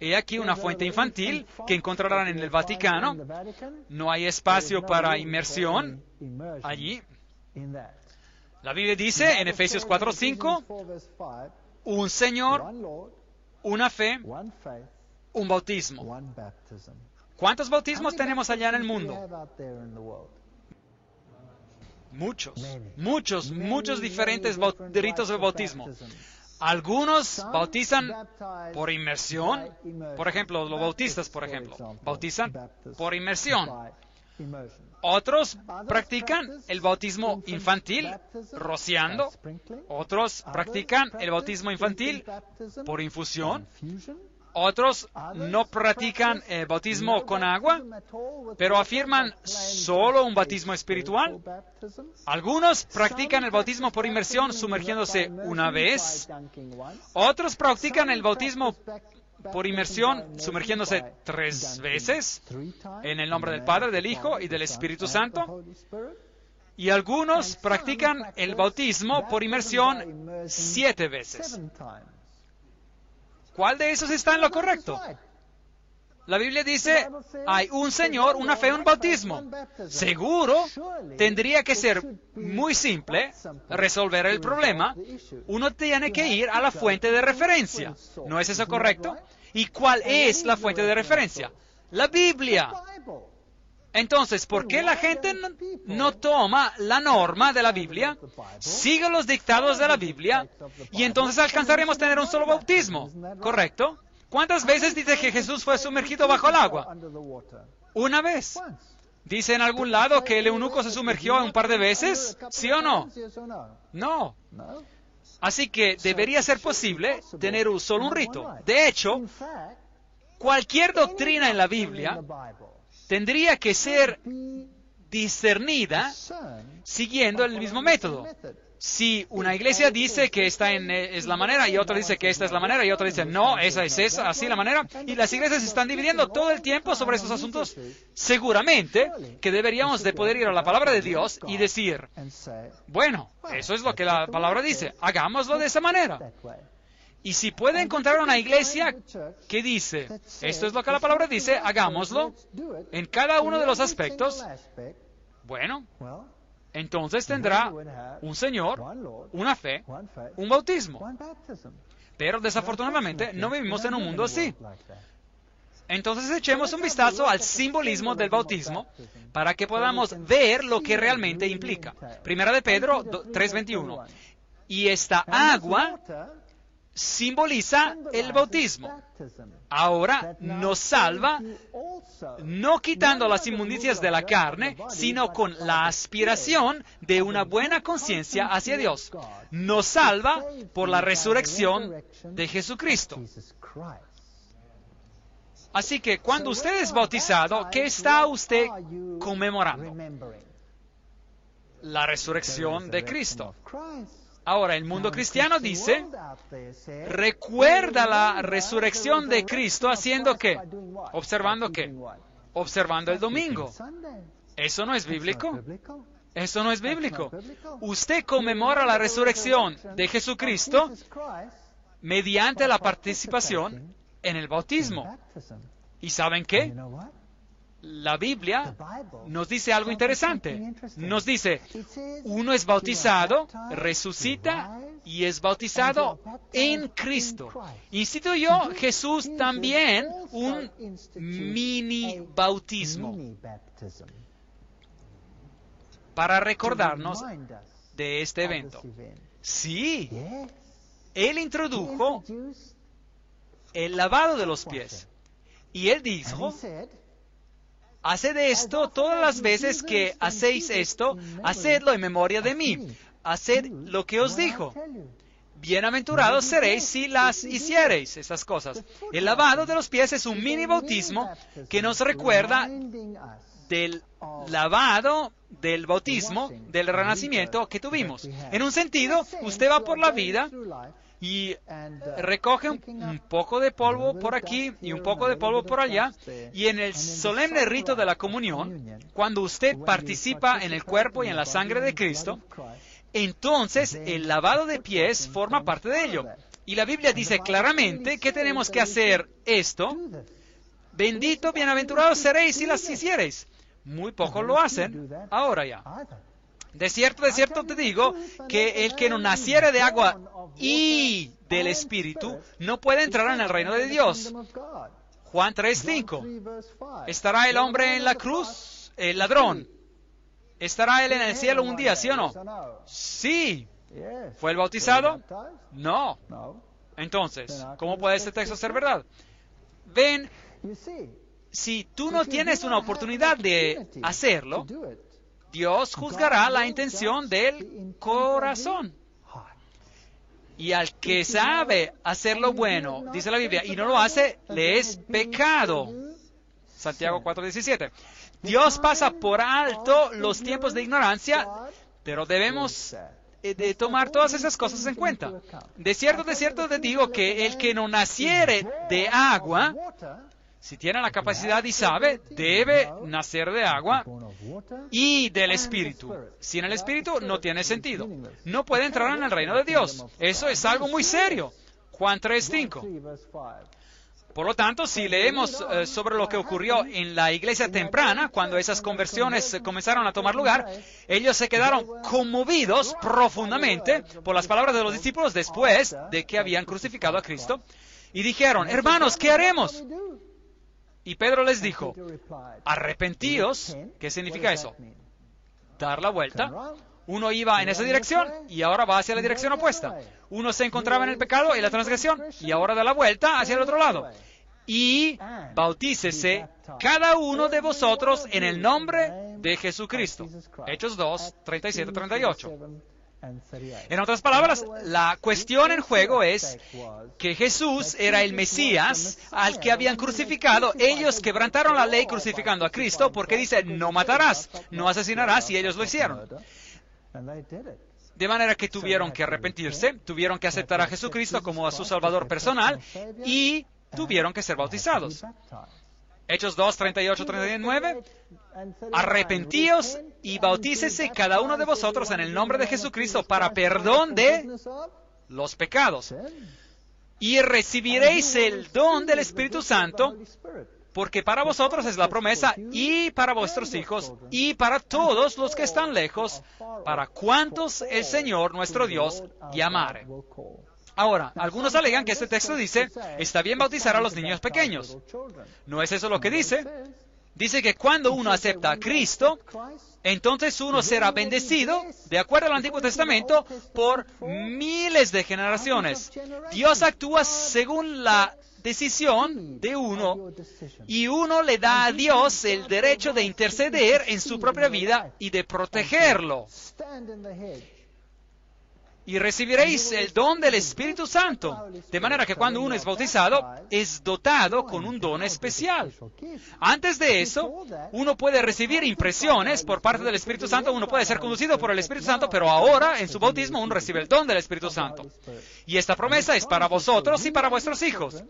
He aquí una fuente infantil que encontrarán en el Vaticano. No hay espacio para inmersión allí. La Biblia dice en Efesios 4:5, un Señor, una fe, un bautismo. ¿Cuántos bautismos tenemos allá en el mundo? Muchos diferentes ritos de bautismo. Algunos bautizan por inmersión, por ejemplo, los bautistas, bautizan por inmersión. Otros practican el bautismo infantil rociando. Otros practican el bautismo infantil por infusión. Otros no practican el bautismo con agua, pero afirman solo un bautismo espiritual. Algunos practican el bautismo por inmersión sumergiéndose una vez. Otros practican el bautismo por inmersión, sumergiéndose 3 veces en el nombre del Padre, del Hijo y del Espíritu Santo. Y algunos practican el bautismo por inmersión 7 veces. ¿Cuál de esos está en lo correcto? La Biblia dice, hay un Señor, una fe, un bautismo. Seguro, tendría que ser muy simple resolver el problema. Uno tiene que ir a la fuente de referencia. ¿No es eso correcto? ¿Y cuál es la fuente de referencia? La Biblia. Entonces, ¿por qué la gente no toma la norma de la Biblia, sigue los dictados de la Biblia, y entonces alcanzaremos a tener un solo bautismo? ¿Correcto? ¿Cuántas veces dice que Jesús fue sumergido bajo el agua? Una vez. ¿Dice en algún lado que el eunuco se sumergió un par de veces? ¿Sí o no? No. Así que debería ser posible tener solo un rito. De hecho, cualquier doctrina en la Biblia tendría que ser discernida siguiendo el mismo método. Si una iglesia dice que esta es la manera y otra dice que esta es la manera y otra dice no, esa es así la manera, y las iglesias se están dividiendo todo el tiempo sobre estos asuntos, seguramente que deberíamos de poder ir a la palabra de Dios y decir, bueno, eso es lo que la palabra dice, hagámoslo de esa manera. Y si puede encontrar una iglesia que dice, esto es lo que la palabra dice, hagámoslo en cada uno de los aspectos, bueno, entonces tendrá un Señor, una fe, un bautismo. Pero desafortunadamente no vivimos en un mundo así. Entonces echemos un vistazo al simbolismo del bautismo para que podamos ver lo que realmente implica. Primera de Pedro 3:21. Y esta agua simboliza el bautismo. Ahora nos salva, no quitando las inmundicias de la carne, sino con la aspiración de una buena conciencia hacia Dios. Nos salva por la resurrección de Jesucristo. Así que cuando usted es bautizado, ¿qué está usted conmemorando? La resurrección de Cristo. Ahora, el mundo cristiano dice, recuerda la resurrección de Cristo haciendo ¿qué? ¿Observando qué? Observando el domingo. ¿Eso no es bíblico? Eso no es bíblico. Usted conmemora la resurrección de Jesucristo mediante la participación en el bautismo. ¿Y saben qué? La Biblia nos dice algo interesante. Nos dice, uno es bautizado, resucita y es bautizado en Cristo. Instituyó Jesús también un mini bautismo para recordarnos de este evento. Sí, Él introdujo el lavado de los pies. Y Él dijo, haced esto todas las veces que hacéis esto, hacedlo en memoria de mí. Haced lo que os dijo. Bienaventurados seréis si las hiciereis, esas cosas. El lavado de los pies es un mini bautismo que nos recuerda del lavado, del bautismo, del renacimiento que tuvimos. En un sentido, usted va por la vida y recoge un poco de polvo por aquí y un poco de polvo por allá, y en el solemne rito de la comunión, cuando usted participa en el cuerpo y en la sangre de Cristo, entonces el lavado de pies forma parte de ello. Y la Biblia dice claramente que tenemos que hacer esto. Bendito, bienaventurados seréis si las hiciereis. Muy pocos lo hacen ahora ya. De cierto te digo que el que no naciere de agua y del Espíritu no puede entrar en el reino de Dios. Juan 3:5. ¿Estará el hombre en la cruz? El ladrón. ¿Estará él en el cielo un día, sí o no? Sí. ¿Fue el bautizado? No. Entonces, ¿cómo puede este texto ser verdad? Ven, si tú no tienes una oportunidad de hacerlo, Dios juzgará la intención del corazón. Y al que sabe hacer lo bueno, dice la Biblia, y no lo hace, le es pecado. Santiago 4:17. Dios pasa por alto los tiempos de ignorancia, pero debemos de tomar todas esas cosas en cuenta. De cierto te digo que el que no naciere de agua, si tiene la capacidad y sabe, debe nacer de agua y del Espíritu. Sin el Espíritu no tiene sentido. No puede entrar en el reino de Dios. Eso es algo muy serio. Juan 3:5. Por lo tanto, si leemos sobre lo que ocurrió en la iglesia temprana, cuando esas conversiones comenzaron a tomar lugar, ellos se quedaron conmovidos profundamente por las palabras de los discípulos después de que habían crucificado a Cristo, y dijeron: hermanos, ¿qué haremos? Y Pedro les dijo: arrepentíos. ¿Qué significa eso? Dar la vuelta. Uno iba en esa dirección y ahora va hacia la dirección opuesta. Uno se encontraba en el pecado y la transgresión y ahora da la vuelta hacia el otro lado. Y bautícese cada uno de vosotros en el nombre de Jesucristo. Hechos 2, 37, 38. En otras palabras, la cuestión en juego es que Jesús era el Mesías al que habían crucificado. Ellos quebrantaron la ley crucificando a Cristo porque dice: no matarás, no asesinarás, y ellos lo hicieron. De manera que tuvieron que arrepentirse, tuvieron que aceptar a Jesucristo como a su Salvador personal y tuvieron que ser bautizados. Hechos 2, 38, 39. Arrepentíos y bautícese cada uno de vosotros en el nombre de Jesucristo para perdón de los pecados. Y recibiréis el don del Espíritu Santo, porque para vosotros es la promesa, y para vuestros hijos, y para todos los que están lejos, para cuantos el Señor nuestro Dios llamare. Ahora, algunos alegan que este texto dice: está bien bautizar a los niños pequeños. ¿No es eso lo que dice? Dice que cuando uno acepta a Cristo, entonces uno será bendecido, de acuerdo al Antiguo Testamento, por miles de generaciones. Dios actúa según la decisión de uno, y uno le da a Dios el derecho de interceder en su propia vida y de protegerlo. Y recibiréis el don del Espíritu Santo, de manera que cuando uno es bautizado, es dotado con un don especial. Antes de eso, uno puede recibir impresiones por parte del Espíritu Santo, uno puede ser conducido por el Espíritu Santo, pero ahora, en su bautismo, uno recibe el don del Espíritu Santo. Y esta promesa es para vosotros y para vuestros hijos,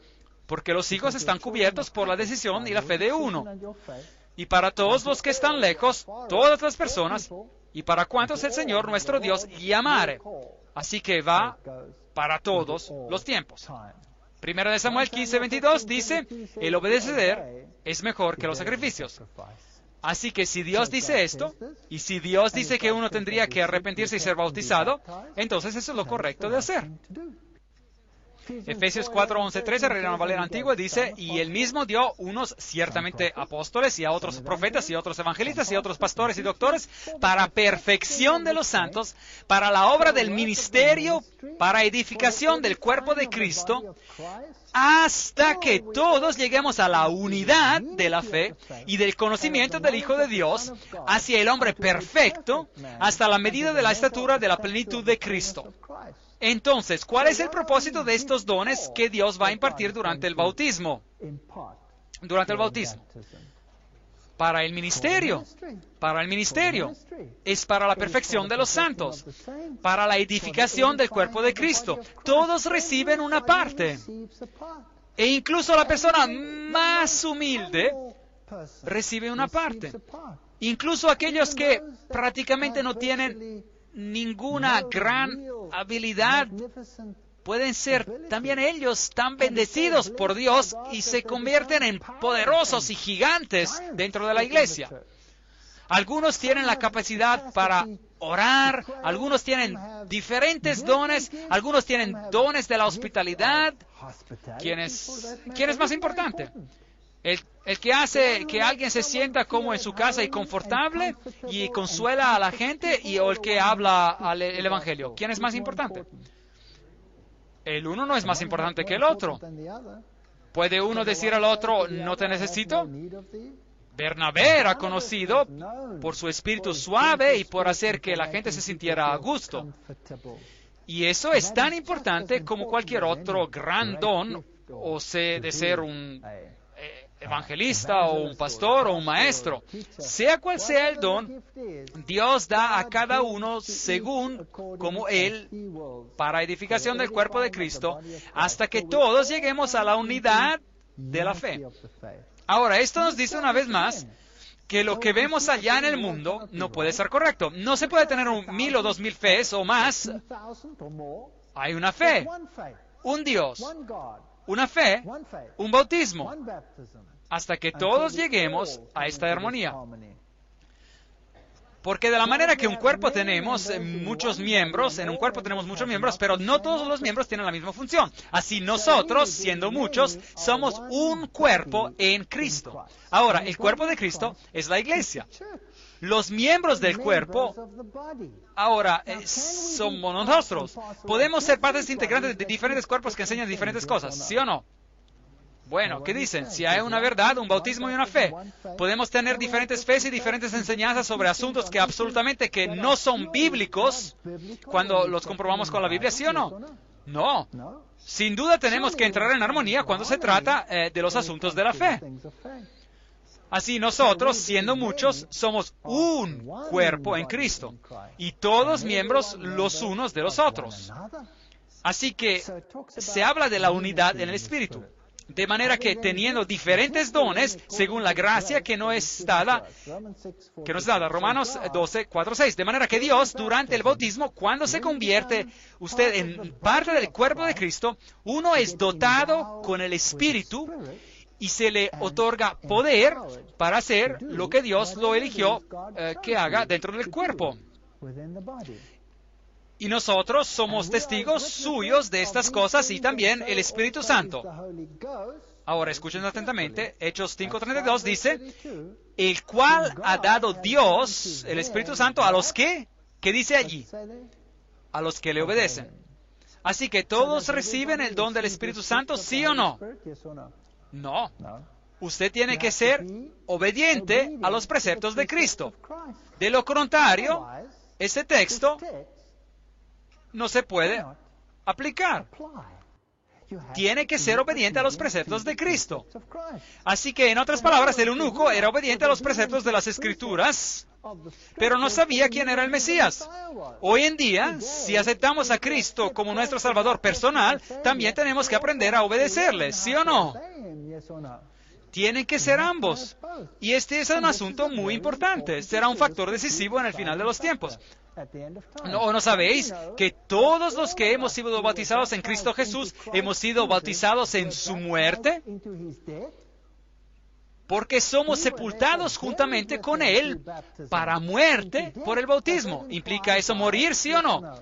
porque los hijos están cubiertos por la decisión y la fe de uno. Y para todos los que están lejos, todas las personas, y para cuantos el Señor nuestro Dios llamare. Así que va para todos los tiempos. Primera de Samuel 15:22 dice: el obedecer es mejor que los sacrificios. Así que si Dios dice esto, y si Dios dice que uno tendría que arrepentirse y ser bautizado, entonces eso es lo correcto de hacer. Efesios 4, 11, 13, Reina Valera Antigua, dice: y él mismo dio unos ciertamente apóstoles, y a otros profetas, y a otros evangelistas, y a otros pastores y doctores, para perfección de los santos, para la obra del ministerio, para edificación del cuerpo de Cristo, hasta que todos lleguemos a la unidad de la fe y del conocimiento del Hijo de Dios, hacia el hombre perfecto, hasta la medida de la estatura de la plenitud de Cristo. Entonces, ¿cuál es el propósito de estos dones que Dios va a impartir durante el bautismo? Durante el bautismo. Para el ministerio. Para el ministerio. Es para la perfección de los santos. Para la edificación del cuerpo de Cristo. Todos reciben una parte. E incluso la persona más humilde recibe una parte. Incluso aquellos que prácticamente no tienen ninguna gran habilidad, pueden ser también ellos tan bendecidos por Dios y se convierten en poderosos y gigantes dentro de la iglesia. Algunos tienen la capacidad para orar, algunos tienen diferentes dones, algunos tienen dones de la hospitalidad. ¿Quién es más importante? El que hace que alguien se sienta como en su casa y confortable y consuela a la gente, o el que habla el Evangelio. ¿Quién es más importante? El uno no es más importante que el otro. ¿Puede uno decir al otro: no te necesito? Bernabé era conocido por su espíritu suave y por hacer que la gente se sintiera a gusto. Y eso es tan importante como cualquier otro gran don, de ser un evangelista o un pastor o un maestro. Sea cual sea el don, Dios da a cada uno según como Él, para edificación del cuerpo de Cristo, hasta que todos lleguemos a la unidad de la fe. Ahora, esto nos dice una vez más que lo que vemos allá en el mundo no puede ser correcto. No se puede tener 1,000 o 2,000 fees o más. Hay una fe, un Dios, una fe, un bautismo, hasta que todos lleguemos a esta armonía. Porque de la manera que un cuerpo tenemos muchos miembros, en un cuerpo tenemos muchos miembros, pero no todos los miembros tienen la misma función. Así nosotros, siendo muchos, somos un cuerpo en Cristo. Ahora, el cuerpo de Cristo es la iglesia. Los miembros del cuerpo, ahora, somos nosotros. Podemos ser partes integrantes de diferentes cuerpos que enseñan diferentes cosas, ¿sí o no? Bueno, ¿qué dicen? Si hay una verdad, un bautismo y una fe, podemos tener diferentes fees y diferentes enseñanzas sobre asuntos que absolutamente que no son bíblicos cuando los comprobamos con la Biblia, ¿sí o no? No. Sin duda tenemos que entrar en armonía cuando se trata de los asuntos de la fe. Así nosotros, siendo muchos, somos un cuerpo en Cristo y todos miembros los unos de los otros. Así que se habla de la unidad en el Espíritu. De manera que teniendo diferentes dones, según la gracia que nos es dada, Romanos 12, 4, 6. De manera que Dios, durante el bautismo, cuando se convierte usted en parte del cuerpo de Cristo, uno es dotado con el Espíritu y se le otorga poder para hacer lo que Dios lo eligió que haga dentro del cuerpo. Y nosotros somos testigos suyos de estas cosas y también el Espíritu Santo. Ahora escuchen atentamente, Hechos 5:32 dice, el cual ha dado Dios, el Espíritu Santo, a los que, ¿qué dice allí? A los que le obedecen. Así que todos reciben el don del Espíritu Santo, ¿sí o no? No. Usted tiene que ser obediente a los preceptos de Cristo. De lo contrario, este texto no se puede aplicar. Tiene que ser obediente a los preceptos de Cristo. Así que, en otras palabras, el eunuco era obediente a los preceptos de las Escrituras, pero no sabía quién era el Mesías. Hoy en día, si aceptamos a Cristo como nuestro Salvador personal, también tenemos que aprender a obedecerle, ¿sí o no? Tienen que ser ambos. Y este es un asunto muy importante. Será un factor decisivo en el final de los tiempos. ¿No sabéis que todos los que hemos sido bautizados en Cristo Jesús hemos sido bautizados en su muerte? Porque somos sepultados juntamente con Él para muerte por el bautismo. ¿Implica eso morir, sí o no?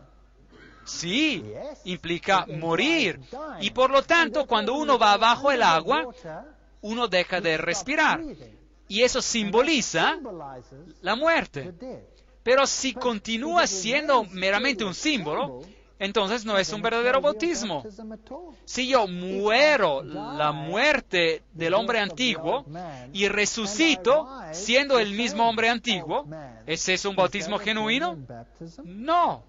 Sí, implica morir. Y por lo tanto, cuando uno va bajo el agua, uno deja de respirar. Y eso simboliza la muerte. Pero si continúa siendo meramente un símbolo, entonces no es un verdadero bautismo. Si yo muero la muerte del hombre antiguo y resucito siendo el mismo hombre antiguo, ¿es eso un bautismo genuino? No.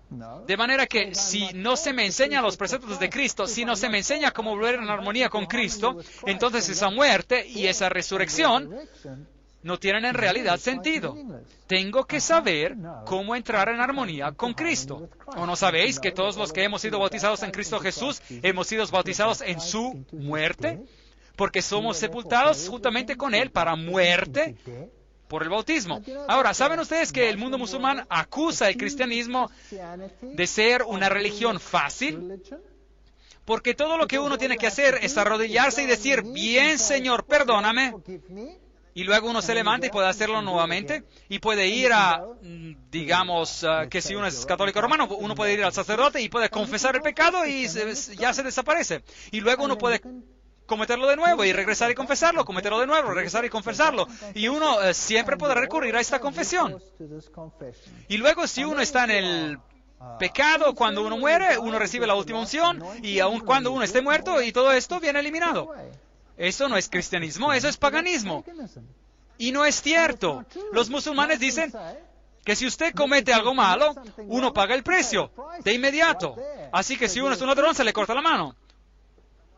De manera que si no se me enseñan los preceptos de Cristo, si no se me enseña cómo volver en armonía con Cristo, entonces esa muerte y esa resurrección no tienen en realidad sentido. Tengo que saber cómo entrar en armonía con Cristo. ¿O no sabéis que todos los que hemos sido bautizados en Cristo Jesús hemos sido bautizados en su muerte? Porque somos sepultados juntamente con Él para muerte por el bautismo. Ahora, ¿saben ustedes que el mundo musulmán acusa el cristianismo de ser una religión fácil? Porque todo lo que uno tiene que hacer es arrodillarse y decir, bien, Señor, perdóname. Y luego uno se levanta y puede hacerlo nuevamente. Y puede ir a, digamos, que si uno es católico romano, uno puede ir al sacerdote y puede confesar el pecado y ya se desaparece. Y luego uno puede cometerlo de nuevo y regresar y confesarlo, cometerlo de nuevo, regresar y confesarlo. Y uno siempre podrá recurrir a esta confesión. Y luego si uno está en el pecado, cuando uno muere, uno recibe la última unción. Y aun cuando uno esté muerto, y todo esto viene eliminado. Eso no es cristianismo, eso es paganismo. Y no es cierto. Los musulmanes dicen que si usted comete algo malo, uno paga el precio de inmediato. Así que si uno es un ladrón, se le corta la mano.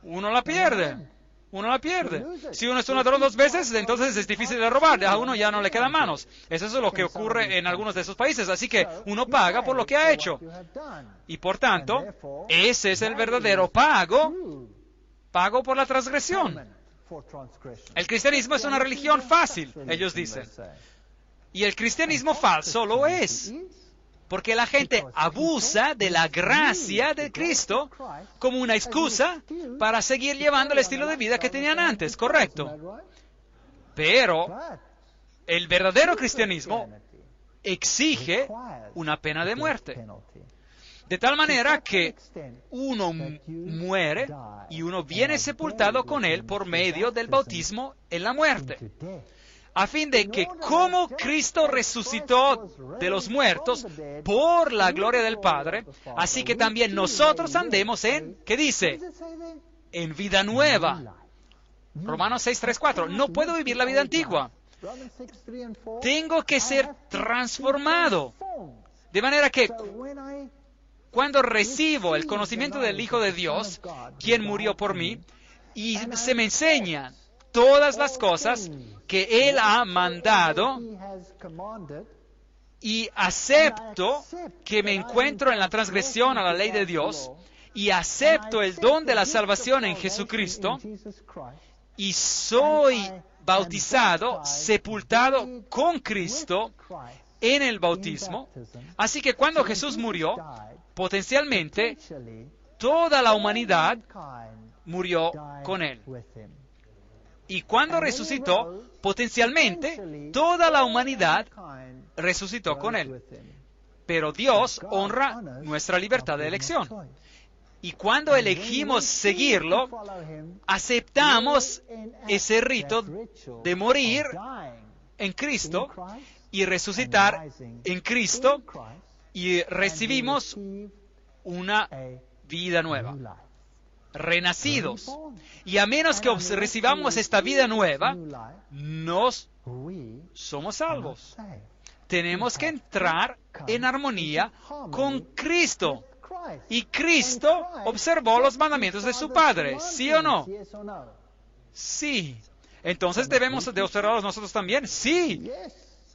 Uno la pierde. uno la pierde. Si uno es un ladrón 2 veces, entonces es difícil de robar, a uno ya no le quedan manos. Eso es lo que ocurre en algunos de esos países, así que uno paga por lo que ha hecho. Y por tanto, ese es el verdadero pago por la transgresión. El cristianismo es una religión fácil, ellos dicen. Y el cristianismo falso lo es. Porque la gente abusa de la gracia de Cristo como una excusa para seguir llevando el estilo de vida que tenían antes, ¿correcto? Pero el verdadero cristianismo exige una pena de muerte. De tal manera que uno muere y uno viene sepultado con él por medio del bautismo en la muerte. A fin de que como Cristo resucitó de los muertos por la gloria del Padre, así que también nosotros andemos en, ¿qué dice? En vida nueva. Romanos 6, 3, 4. No puedo vivir la vida antigua. Tengo que ser transformado. De manera que cuando recibo el conocimiento del Hijo de Dios, quien murió por mí, y se me enseñan todas las cosas que Él ha mandado, y acepto que me encuentro en la transgresión a la ley de Dios, y acepto el don de la salvación en Jesucristo, y soy bautizado, sepultado con Cristo en el bautismo. Así que cuando Jesús murió, potencialmente toda la humanidad murió con Él. Y cuando resucitó, potencialmente toda la humanidad resucitó con Él. Pero Dios honra nuestra libertad de elección. Y cuando elegimos seguirlo, aceptamos ese rito de morir en Cristo y resucitar en Cristo, y recibimos una vida nueva. Renacidos. Y a menos que recibamos esta vida nueva, no somos salvos. Tenemos que entrar en armonía con Cristo. Y Cristo observó los mandamientos de su Padre, ¿sí o no? Sí. Entonces debemos de observarlos nosotros también, sí.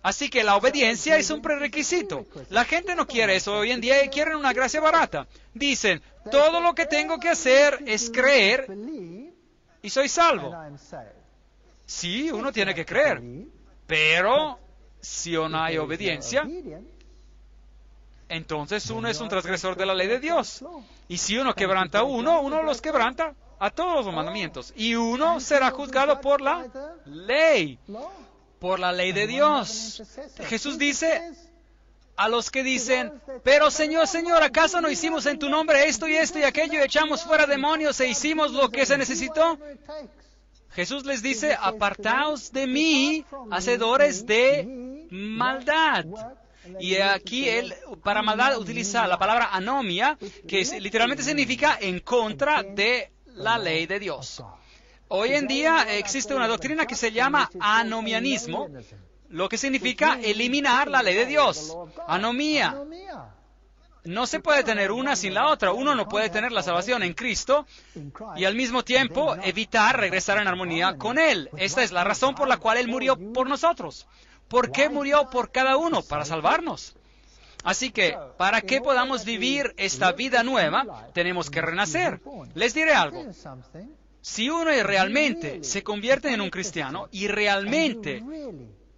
Así que la obediencia es un prerequisito. La gente no quiere eso hoy en día y quieren una gracia barata. Dicen, todo lo que tengo que hacer es creer y soy salvo. Sí, uno tiene que creer. Pero si no hay obediencia, entonces uno es un transgresor de la ley de Dios. Y si uno quebranta uno los quebranta a todos los mandamientos. Y uno será juzgado por la ley. Por la ley de Dios. Jesús dice a los que dicen, pero Señor, Señor, ¿acaso no hicimos en tu nombre esto y aquello, y echamos fuera demonios e hicimos lo que se necesitó? Jesús les dice, apartaos de mí, hacedores de maldad. Y aquí él, para maldad, utiliza la palabra anomia, que literalmente significa en contra de la ley de Dios. Hoy en día existe una doctrina que se llama anomianismo, lo que significa eliminar la ley de Dios. Anomía. No se puede tener una sin la otra. Uno no puede tener la salvación en Cristo y al mismo tiempo evitar regresar en armonía con Él. Esta es la razón por la cual Él murió por nosotros. ¿Por qué murió por cada uno? Para salvarnos. Así que, para que podamos vivir esta vida nueva, tenemos que renacer. Les diré algo. Si uno realmente se convierte en un cristiano y realmente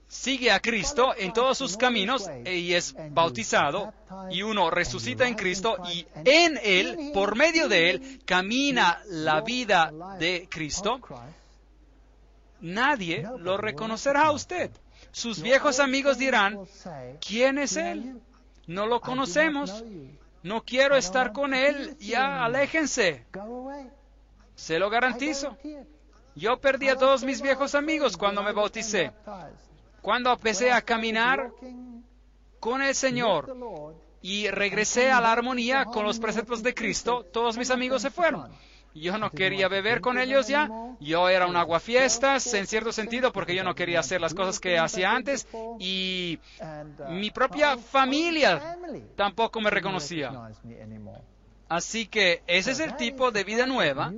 sigue a Cristo en todos sus caminos y es bautizado, y uno resucita en Cristo y en Él, por medio de Él, camina la vida de Cristo, nadie lo reconocerá a usted. Sus viejos amigos dirán, ¿quién es Él? No lo conocemos. No quiero estar con Él. Ya, aléjense. Se lo garantizo. Yo perdí a todos mis viejos amigos cuando me bauticé. Cuando empecé a caminar con el Señor y regresé a la armonía con los preceptos de Cristo, todos mis amigos se fueron. Yo no quería beber con ellos ya. Yo era un aguafiestas, en cierto sentido, porque yo no quería hacer las cosas que hacía antes. Y mi propia familia tampoco me reconocía. Así que ese es el tipo de vida nueva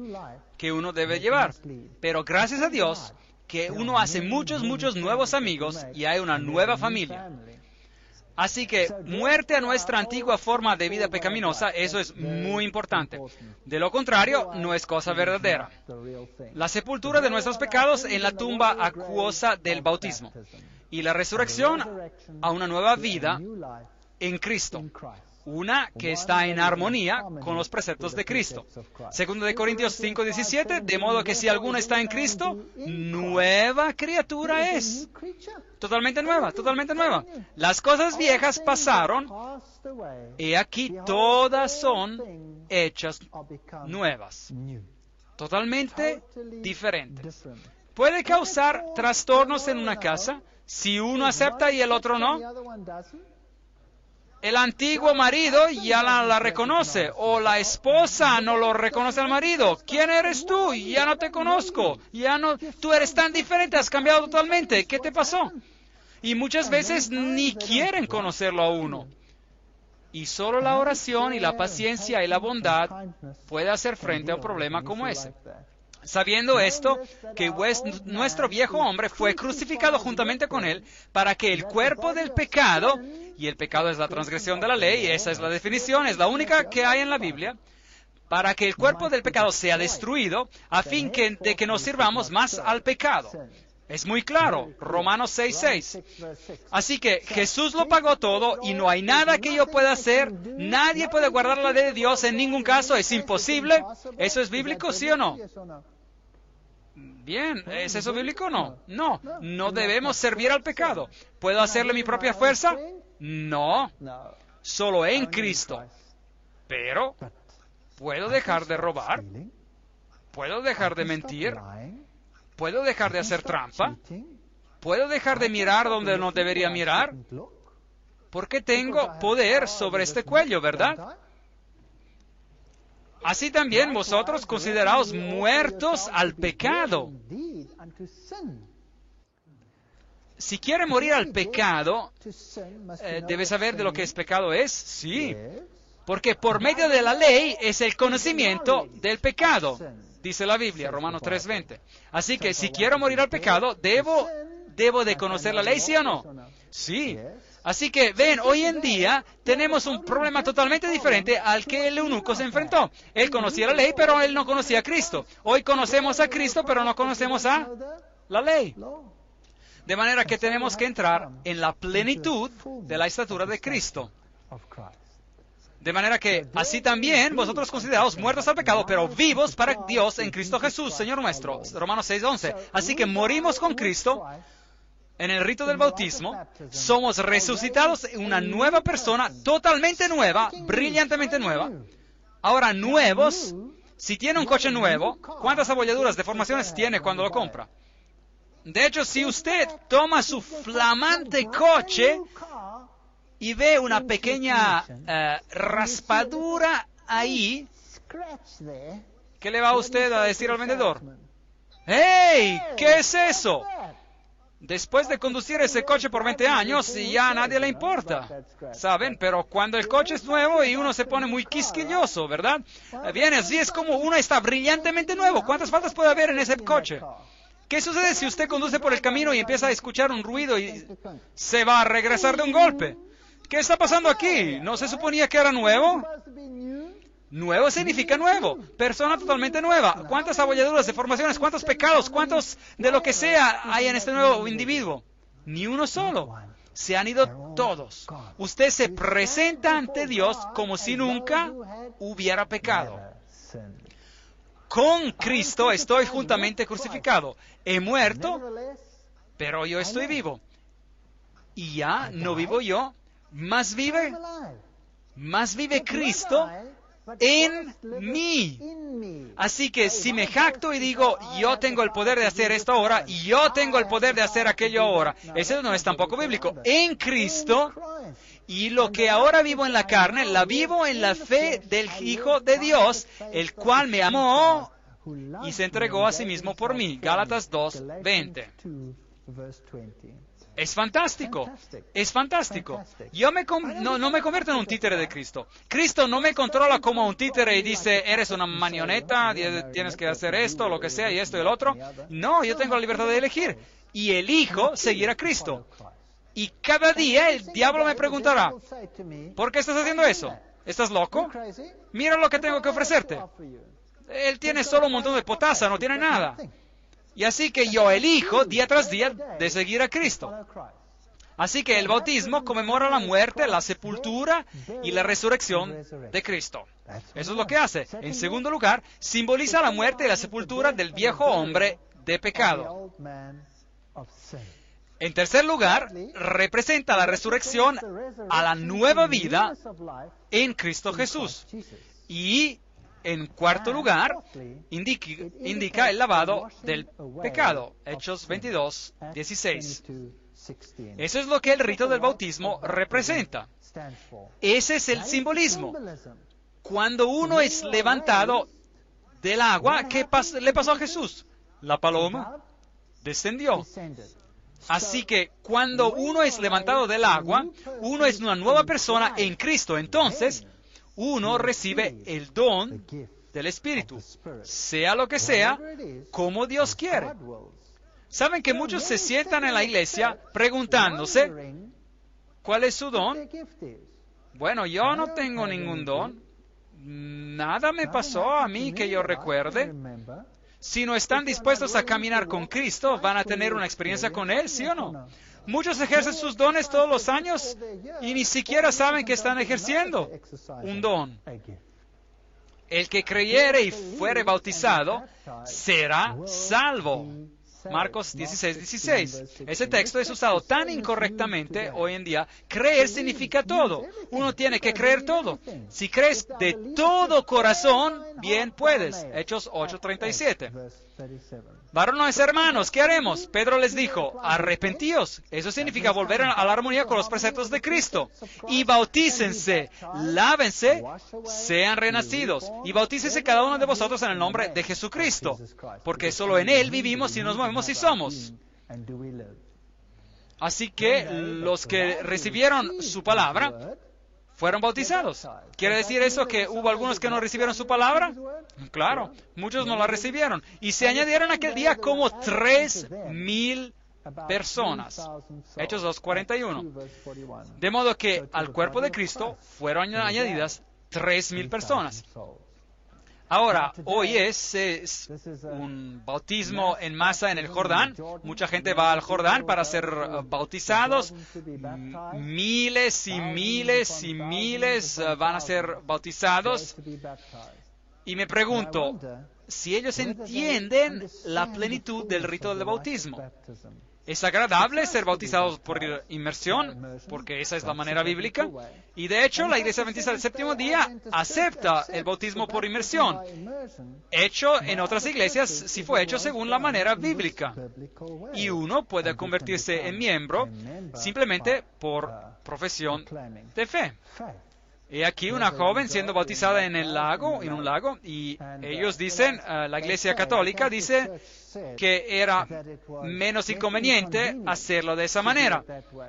que uno debe llevar. Pero gracias a Dios que uno hace muchos nuevos amigos y hay una nueva familia. Así que muerte a nuestra antigua forma de vida pecaminosa, eso es muy importante. De lo contrario, no es cosa verdadera. La sepultura de nuestros pecados en la tumba acuosa del bautismo y la resurrección a una nueva vida en Cristo. Una que está en armonía con los preceptos de Cristo. Segundo de Corintios 5:17, de modo que si alguno está en Cristo, nueva criatura es. Totalmente nueva, totalmente nueva. Las cosas viejas pasaron, y aquí todas son hechas nuevas. Totalmente diferentes. Puede causar trastornos en una casa si uno acepta y el otro no. El antiguo marido ya la reconoce, o la esposa no lo reconoce al marido. ¿Quién eres tú? Ya no te conozco. Tú eres tan diferente, has cambiado totalmente. ¿Qué te pasó? Y muchas veces ni quieren conocerlo a uno. Y solo la oración y la paciencia y la bondad puede hacer frente a un problema como ese. Sabiendo esto, que nuestro viejo hombre fue crucificado juntamente con él para que el cuerpo del pecado, y el pecado es la transgresión de la ley, esa es la definición, es la única que hay en la Biblia, para que el cuerpo del pecado sea destruido, a fin de que nos sirvamos más al pecado. Es muy claro, Romanos 6:6. Así que Jesús lo pagó todo y no hay nada que yo pueda hacer. Nadie puede guardar la ley de Dios en ningún caso. Es imposible. ¿Eso es bíblico, sí o no? Bien, ¿es eso bíblico o no? No, no debemos servir al pecado. ¿Puedo hacerle mi propia fuerza? No, solo en Cristo. Pero, ¿puedo dejar de robar? ¿Puedo dejar de mentir? ¿Puedo dejar de hacer trampa? ¿Puedo dejar de mirar donde no debería mirar? Porque tengo poder sobre este cuello, ¿verdad? Así también vosotros consideraos muertos al pecado. Si quiere morir al pecado, ¿debe saber de lo que es pecado es? Sí. Porque por medio de la ley es el conocimiento del pecado. Dice la Biblia, Romanos 3:20. Así que si quiero morir al pecado, ¿debo de conocer la ley, sí o no? Sí. Así que, ven, hoy en día tenemos un problema totalmente diferente al que el eunuco se enfrentó. Él conocía la ley, pero él no conocía a Cristo. Hoy conocemos a Cristo, pero no conocemos a la ley. De manera que tenemos que entrar en la plenitud de la estatura de Cristo. De manera que, así también, vosotros consideraos muertos al pecado, pero vivos para Dios en Cristo Jesús, Señor nuestro. Romanos 6:11. Así que morimos con Cristo en el rito del bautismo, somos resucitados en una nueva persona, totalmente nueva, brillantemente nueva. Ahora, nuevos, si tiene un coche nuevo, ¿cuántas abolladuras, deformaciones tiene cuando lo compra? De hecho, si usted toma su flamante coche y ve una pequeña raspadura ahí, ¿qué le va a usted a decir al vendedor? ¡Hey! ¿Qué es eso? Después de conducir ese coche por 20 años, ya a nadie le importa, ¿saben? Pero cuando el coche es nuevo y uno se pone muy quisquilloso, ¿verdad? Bien, así es como uno está brillantemente nuevo. ¿Cuántas faltas puede haber en ese coche? ¿Qué sucede si usted conduce por el camino y empieza a escuchar un ruido y se va a regresar de un golpe? ¿Qué está pasando aquí? ¿No se suponía que era nuevo? Nuevo significa nuevo, persona totalmente nueva. ¿Cuántas abolladuras, deformaciones, cuántos pecados, cuántos de lo que sea hay en este nuevo individuo? Ni uno solo. Se han ido todos. Usted se presenta ante Dios como si nunca hubiera pecado. Con Cristo estoy juntamente crucificado. He muerto, pero yo estoy vivo. Y ya no vivo yo, más vive Cristo en mí. Así que si me jacto y digo, yo tengo el poder de hacer esto ahora, y yo tengo el poder de hacer aquello ahora, eso no es tampoco bíblico. En Cristo, y lo que ahora vivo en la carne, la vivo en la fe del Hijo de Dios, el cual me amó y se entregó a sí mismo por mí. Gálatas 2:20. Es fantástico, es fantástico. Yo no me convierto en un títere de Cristo. Cristo no me controla como un títere y dice, eres una marioneta, tienes que hacer esto, lo que sea, y esto y el otro. No, yo tengo la libertad de elegir. Y elijo seguir a Cristo. Y cada día el diablo me preguntará, ¿por qué estás haciendo eso? ¿Estás loco? Mira lo que tengo que ofrecerte. Él tiene solo un montón de potasa, no tiene nada. Y así que yo elijo día tras día de seguir a Cristo. Así que el bautismo conmemora la muerte, la sepultura y la resurrección de Cristo. Eso es lo que hace. En segundo lugar, simboliza la muerte y la sepultura del viejo hombre de pecado. En tercer lugar, representa la resurrección a la nueva vida en Cristo Jesús. Y en cuarto lugar, indica el lavado del pecado. Hechos 22, 16. Eso es lo que el rito del bautismo representa. Ese es el simbolismo. Cuando uno es levantado del agua, ¿qué le pasó a Jesús? La paloma descendió. Así que cuando uno es levantado del agua, uno es una nueva persona en Cristo. Entonces, uno recibe el don del Espíritu, sea lo que sea, como Dios quiere. ¿Saben que muchos se sientan en la iglesia preguntándose, ¿cuál es su don? Bueno, yo no tengo ningún don. Nada me pasó a mí que yo recuerde. Si no están dispuestos a caminar con Cristo, ¿van a tener una experiencia con Él, sí o no? Muchos ejercen sus dones todos los años y ni siquiera saben que están ejerciendo un don. El que creyere y fuere bautizado será salvo. Marcos 16, 16. Ese texto es usado tan incorrectamente hoy en día. Creer significa todo. Uno tiene que creer todo. Si crees de todo corazón, bien puedes. Hechos 8:37. Varones hermanos, ¿qué haremos? Pedro les dijo, arrepentíos. Eso significa volver a la armonía con los preceptos de Cristo. Y bautícense, lávense, sean renacidos. Y bautícese cada uno de vosotros en el nombre de Jesucristo. Porque solo en Él vivimos y nos movemos y somos. Así que los que recibieron su palabra fueron bautizados. ¿Quiere decir eso que hubo algunos que no recibieron su palabra? Claro, muchos no la recibieron. Y se añadieron aquel día como 3,000 personas. Hechos 2:41. De modo que al cuerpo de Cristo fueron añadidas 3,000 personas. Ahora, hoy es un bautismo en masa en el Jordán. Mucha gente va al Jordán para ser bautizados. Miles y miles y miles van a ser bautizados. Y me pregunto si ellos entienden la plenitud del rito del bautismo. Es agradable ser bautizados por inmersión, porque esa es la manera bíblica. Y de hecho, la Iglesia Adventista del Séptimo Día acepta el bautismo por inmersión. Hecho en otras iglesias, sí fue hecho según la manera bíblica. Y uno puede convertirse en miembro simplemente por profesión de fe. Y aquí una joven siendo bautizada en un lago, y ellos dicen, la Iglesia Católica dice que era menos inconveniente hacerlo de esa manera.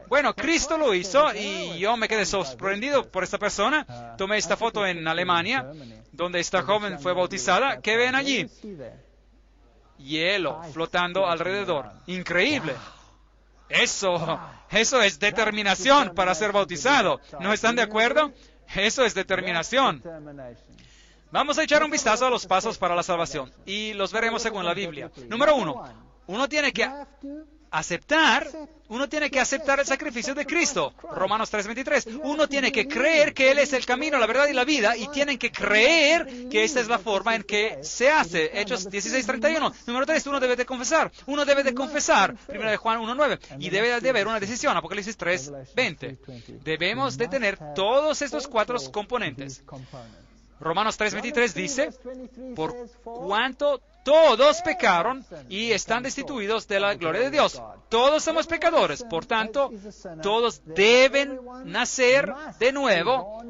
Bueno, Cristo lo hizo y yo me quedé sorprendido por esta persona. Tomé esta foto en Alemania, donde esta joven fue bautizada. ¿Qué ven allí? Hielo flotando alrededor. Increíble. Eso es determinación para ser bautizado. ¿No están de acuerdo? Eso es determinación. Vamos a echar un vistazo a los pasos para la salvación y los veremos según la Biblia. Número 1, uno tiene que aceptar el sacrificio de Cristo. Romanos 3:23. Uno tiene que creer que Él es el camino, la verdad y la vida, y tienen que creer que esta es la forma en que se hace. Hechos 16:31. Número 3, uno debe de confesar. 1 de Juan 1:9. Y debe de haber una decisión. Apocalipsis 3:20. Debemos de tener todos estos 4 componentes. Romanos 3:23 dice, por cuanto todos pecaron y están destituidos de la gloria de Dios. Todos somos pecadores, por tanto, todos deben nacer de nuevo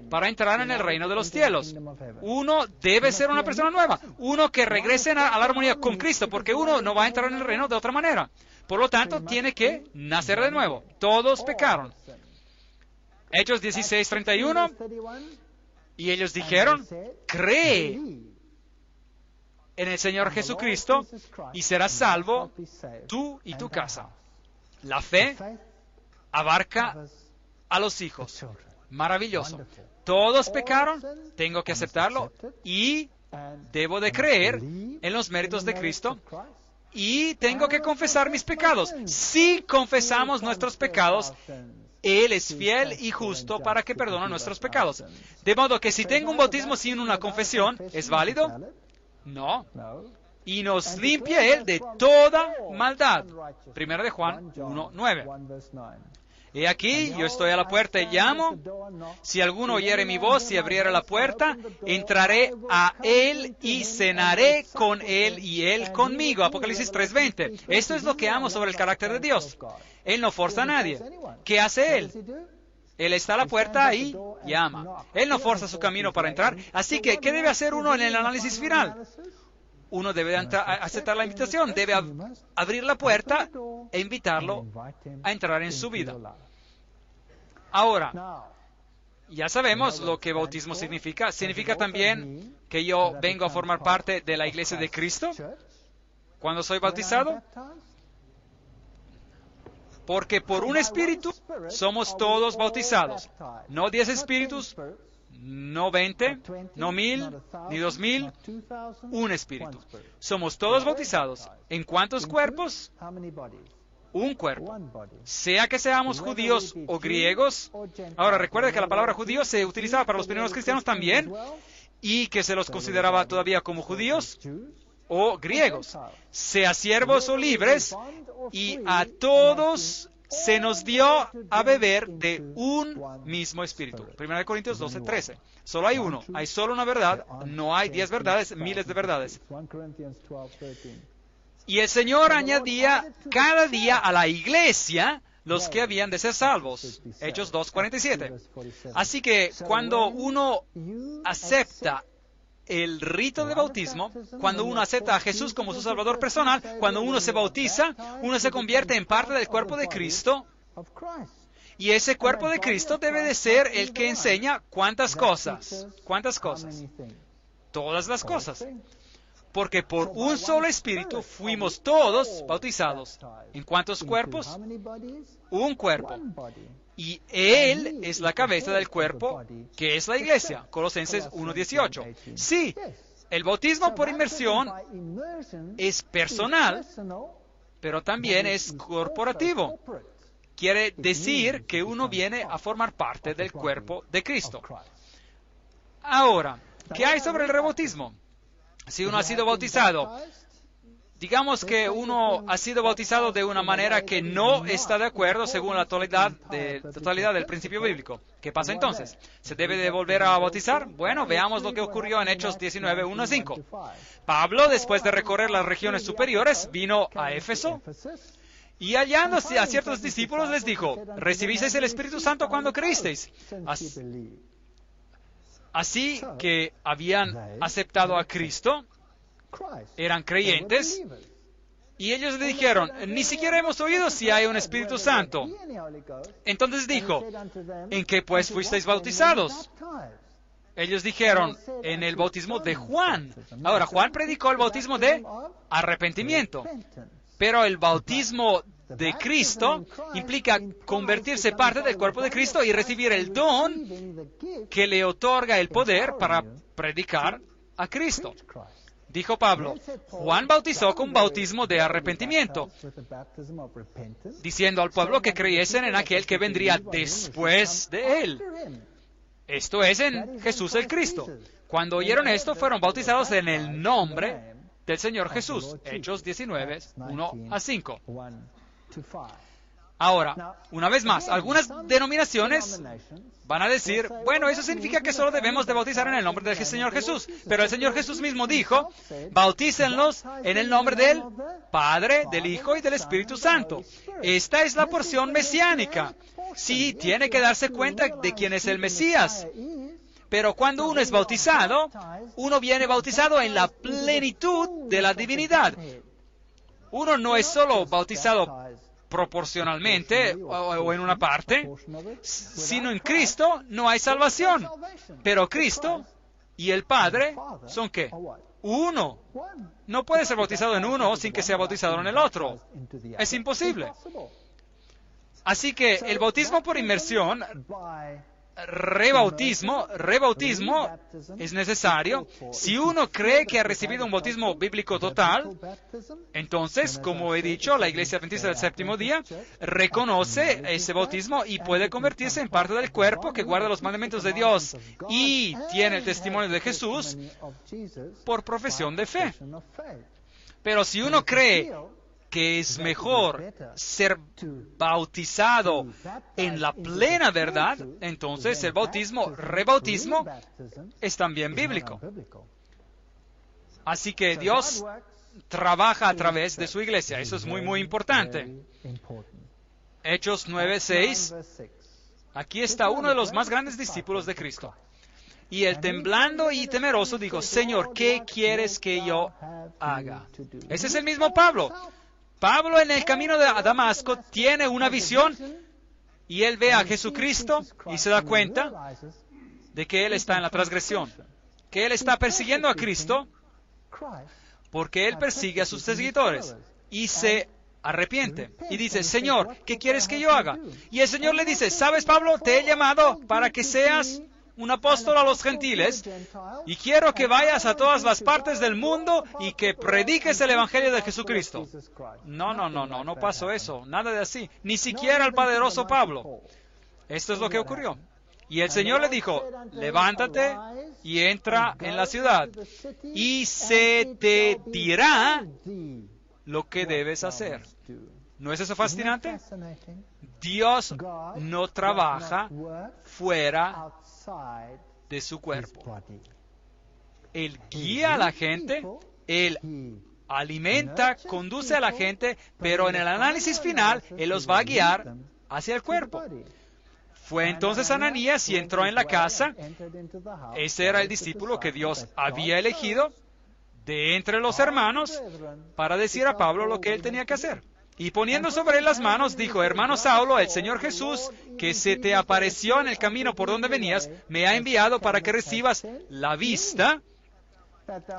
para entrar en el reino de los cielos. Uno debe ser una persona nueva, uno que regrese a la armonía con Cristo, porque uno no va a entrar en el reino de otra manera. Por lo tanto, tiene que nacer de nuevo. Todos pecaron. Hechos 16:31, y ellos dijeron, cree en el Señor Jesucristo y serás salvo tú y tu casa. La fe abarca a los hijos. Maravilloso. Todos pecaron, tengo que aceptarlo y debo de creer en los méritos de Cristo y tengo que confesar mis pecados. Si confesamos nuestros pecados, Él es fiel y justo para que perdone nuestros pecados. De modo que si tengo un bautismo sin una confesión, ¿es válido? No. Y nos limpia Él de toda maldad. Primera de Juan 1:9. He aquí, yo estoy a la puerta y llamo. Si alguno oyere mi voz y abriere la puerta, entraré a él y cenaré con él y él conmigo. Apocalipsis 3:20. Esto es lo que amo sobre el carácter de Dios. Él no forza a nadie. ¿Qué hace Él? Él está a la puerta y llama. Él no forza su camino para entrar. Así que, ¿qué debe hacer uno en el análisis final? Uno debe aceptar la invitación, debe abrir la puerta e invitarlo a entrar en su vida. Ahora, ya sabemos lo que bautismo significa. ¿Significa también que yo vengo a formar parte de la iglesia de Cristo cuando soy bautizado? Porque por un espíritu somos todos bautizados. No 10 espíritus, no 20, no 1000, ni 2000, un espíritu. Somos todos bautizados. ¿En cuántos cuerpos? Un cuerpo. Sea que seamos judíos o griegos. Ahora, recuerde que la palabra judío se utilizaba para los primeros cristianos también y que se los consideraba todavía como judíos o griegos, sea siervos o libres, y a todos se nos dio a beber de un mismo espíritu. 1 Corintios 12:13. Solo hay uno, hay solo una verdad, no hay 10 verdades, miles de verdades. Y el Señor añadía cada día a la iglesia los que habían de ser salvos. Hechos 2:47. Así que cuando uno acepta el rito de bautismo, cuando uno acepta a Jesús como su Salvador personal, cuando uno se bautiza, uno se convierte en parte del cuerpo de Cristo. Y ese cuerpo de Cristo debe de ser el que enseña ¿cuántas cosas? ¿Cuántas cosas? Todas las cosas. Porque por un solo espíritu fuimos todos bautizados. ¿En cuántos cuerpos? Un cuerpo. Y Él es la cabeza del cuerpo, que es la iglesia. Colosenses 1:18. Sí, el bautismo por inmersión es personal, pero también es corporativo. Quiere decir que uno viene a formar parte del cuerpo de Cristo. Ahora, ¿qué hay sobre el rebautismo? Si uno ha sido bautizado, digamos que uno ha sido bautizado de una manera que no está de acuerdo según la totalidad del principio bíblico. ¿Qué pasa entonces? ¿Se debe de volver a bautizar? Bueno, veamos lo que ocurrió en Hechos 19:1-5. Pablo, después de recorrer las regiones superiores, vino a Éfeso y hallando a ciertos discípulos les dijo, ¿recibisteis el Espíritu Santo cuando creísteis? Así que habían aceptado a Cristo, eran creyentes, y ellos le dijeron, ni siquiera hemos oído si hay un Espíritu Santo. Entonces dijo, ¿en qué pues fuisteis bautizados? Ellos dijeron, en el bautismo de Juan. Ahora, Juan predicó el bautismo de arrepentimiento, pero el bautismo de Cristo implica convertirse parte del cuerpo de Cristo y recibir el don que le otorga el poder para predicar a Cristo. Dijo Pablo, Juan bautizó con bautismo de arrepentimiento, diciendo al pueblo que creyesen en aquel que vendría después de él. Esto es en Jesús el Cristo. Cuando oyeron esto, fueron bautizados en el nombre del Señor Jesús. Hechos 19:1-5. Ahora, una vez más, algunas denominaciones van a decir, bueno, eso significa que solo debemos de bautizar en el nombre del Señor Jesús. Pero el Señor Jesús mismo dijo, bautícenlos en el nombre del Padre, del Hijo y del Espíritu Santo. Esta es la porción mesiánica. Sí, tiene que darse cuenta de quién es el Mesías. Pero cuando uno es bautizado, uno viene bautizado en la plenitud de la divinidad. Uno no es solo bautizado proporcionalmente o en una parte, sino en Cristo no hay salvación. Pero Cristo y el Padre son ¿qué? Uno. No puede ser bautizado en uno sin que sea bautizado en el otro. Es imposible. Así que el bautismo por inmersión, rebautismo es necesario. Si uno cree que ha recibido un bautismo bíblico total, entonces, como he dicho, la Iglesia Adventista del Séptimo Día reconoce ese bautismo y puede convertirse en parte del cuerpo que guarda los mandamientos de Dios y tiene el testimonio de Jesús por profesión de fe. Pero si uno cree que es mejor ser bautizado en la plena verdad, entonces el bautismo, rebautismo, es también bíblico. Así que Dios trabaja a través de su iglesia. Eso es muy, muy importante. Hechos 9:6. Aquí está uno de los más grandes discípulos de Cristo. Y él, temblando y temeroso, dijo, Señor, ¿qué quieres que yo haga? Ese es el mismo Pablo. Pablo en el camino a Damasco tiene una visión y él ve a Jesucristo y se da cuenta de que él está en la transgresión, que él está persiguiendo a Cristo porque él persigue a sus seguidores y se arrepiente y dice, Señor, ¿qué quieres que yo haga? Y el Señor le dice, ¿sabes, Pablo? Te he llamado para que seas un apóstol a los gentiles, y quiero que vayas a todas las partes del mundo y que prediques el Evangelio de Jesucristo. No pasó eso, nada de así, ni siquiera el poderoso Pablo. Esto es lo que ocurrió. Y el Señor le dijo, levántate y entra en la ciudad, y se te dirá lo que debes hacer. ¿No es eso fascinante? Dios no trabaja fuera de su cuerpo. Él guía a la gente, Él alimenta, conduce a la gente, pero en el análisis final, Él los va a guiar hacia el cuerpo. Fue entonces Ananías y entró en la casa. Ese era el discípulo que Dios había elegido de entre los hermanos para decir a Pablo lo que él tenía que hacer. Y poniendo sobre él las manos, dijo, hermano Saulo, el Señor Jesús, que se te apareció en el camino por donde venías, me ha enviado para que recibas la vista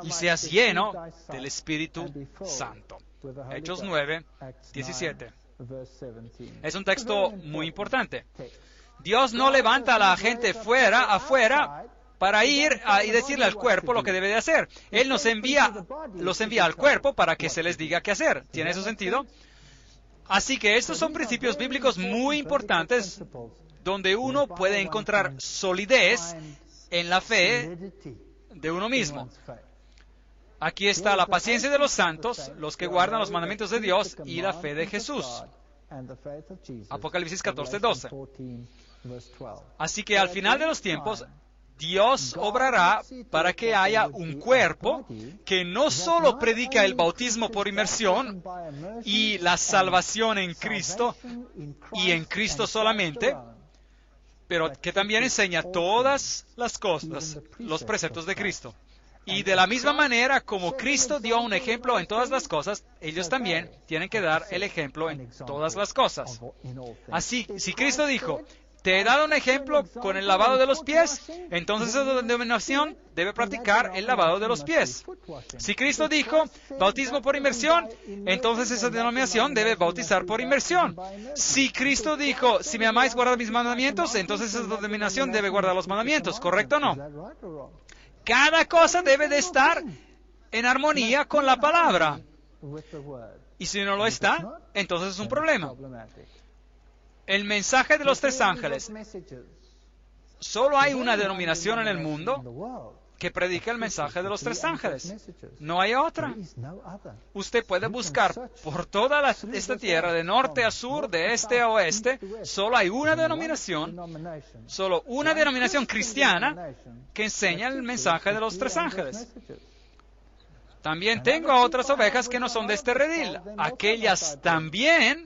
y seas lleno del Espíritu Santo. Hechos 9:17. Es un texto muy importante. Dios no levanta a la gente afuera, para ir y decirle al cuerpo lo que debe de hacer. Él los envía al cuerpo para que se les diga qué hacer. ¿Tiene eso sentido? Así que estos son principios bíblicos muy importantes donde uno puede encontrar solidez en la fe de uno mismo. Aquí está la paciencia de los santos, los que guardan los mandamientos de Dios y la fe de Jesús. Apocalipsis 14:12. Así que al final de los tiempos, Dios obrará para que haya un cuerpo que no solo predica el bautismo por inmersión y la salvación en Cristo y en Cristo solamente, pero que también enseña todas las cosas, los preceptos de Cristo. Y de la misma manera como Cristo dio un ejemplo en todas las cosas, ellos también tienen que dar el ejemplo en todas las cosas. Así, si Cristo dijo, te he dado un ejemplo con el lavado de los pies, entonces esa denominación debe practicar el lavado de los pies. Si Cristo dijo bautismo por inmersión, entonces esa denominación debe bautizar por inmersión. Si Cristo dijo, si me amáis, guardad mis mandamientos, entonces esa denominación debe guardar los mandamientos, ¿correcto o no? Cada cosa debe de estar en armonía con la palabra. Y si no lo está, entonces es un problema. El mensaje de los tres ángeles. Solo hay una denominación en el mundo que predica el mensaje de los tres ángeles. No hay otra. Usted puede buscar por toda esta tierra, de norte a sur, de este a oeste. Solo hay una denominación cristiana que enseña el mensaje de los tres ángeles. También tengo a otras ovejas que no son de este redil. Aquellas también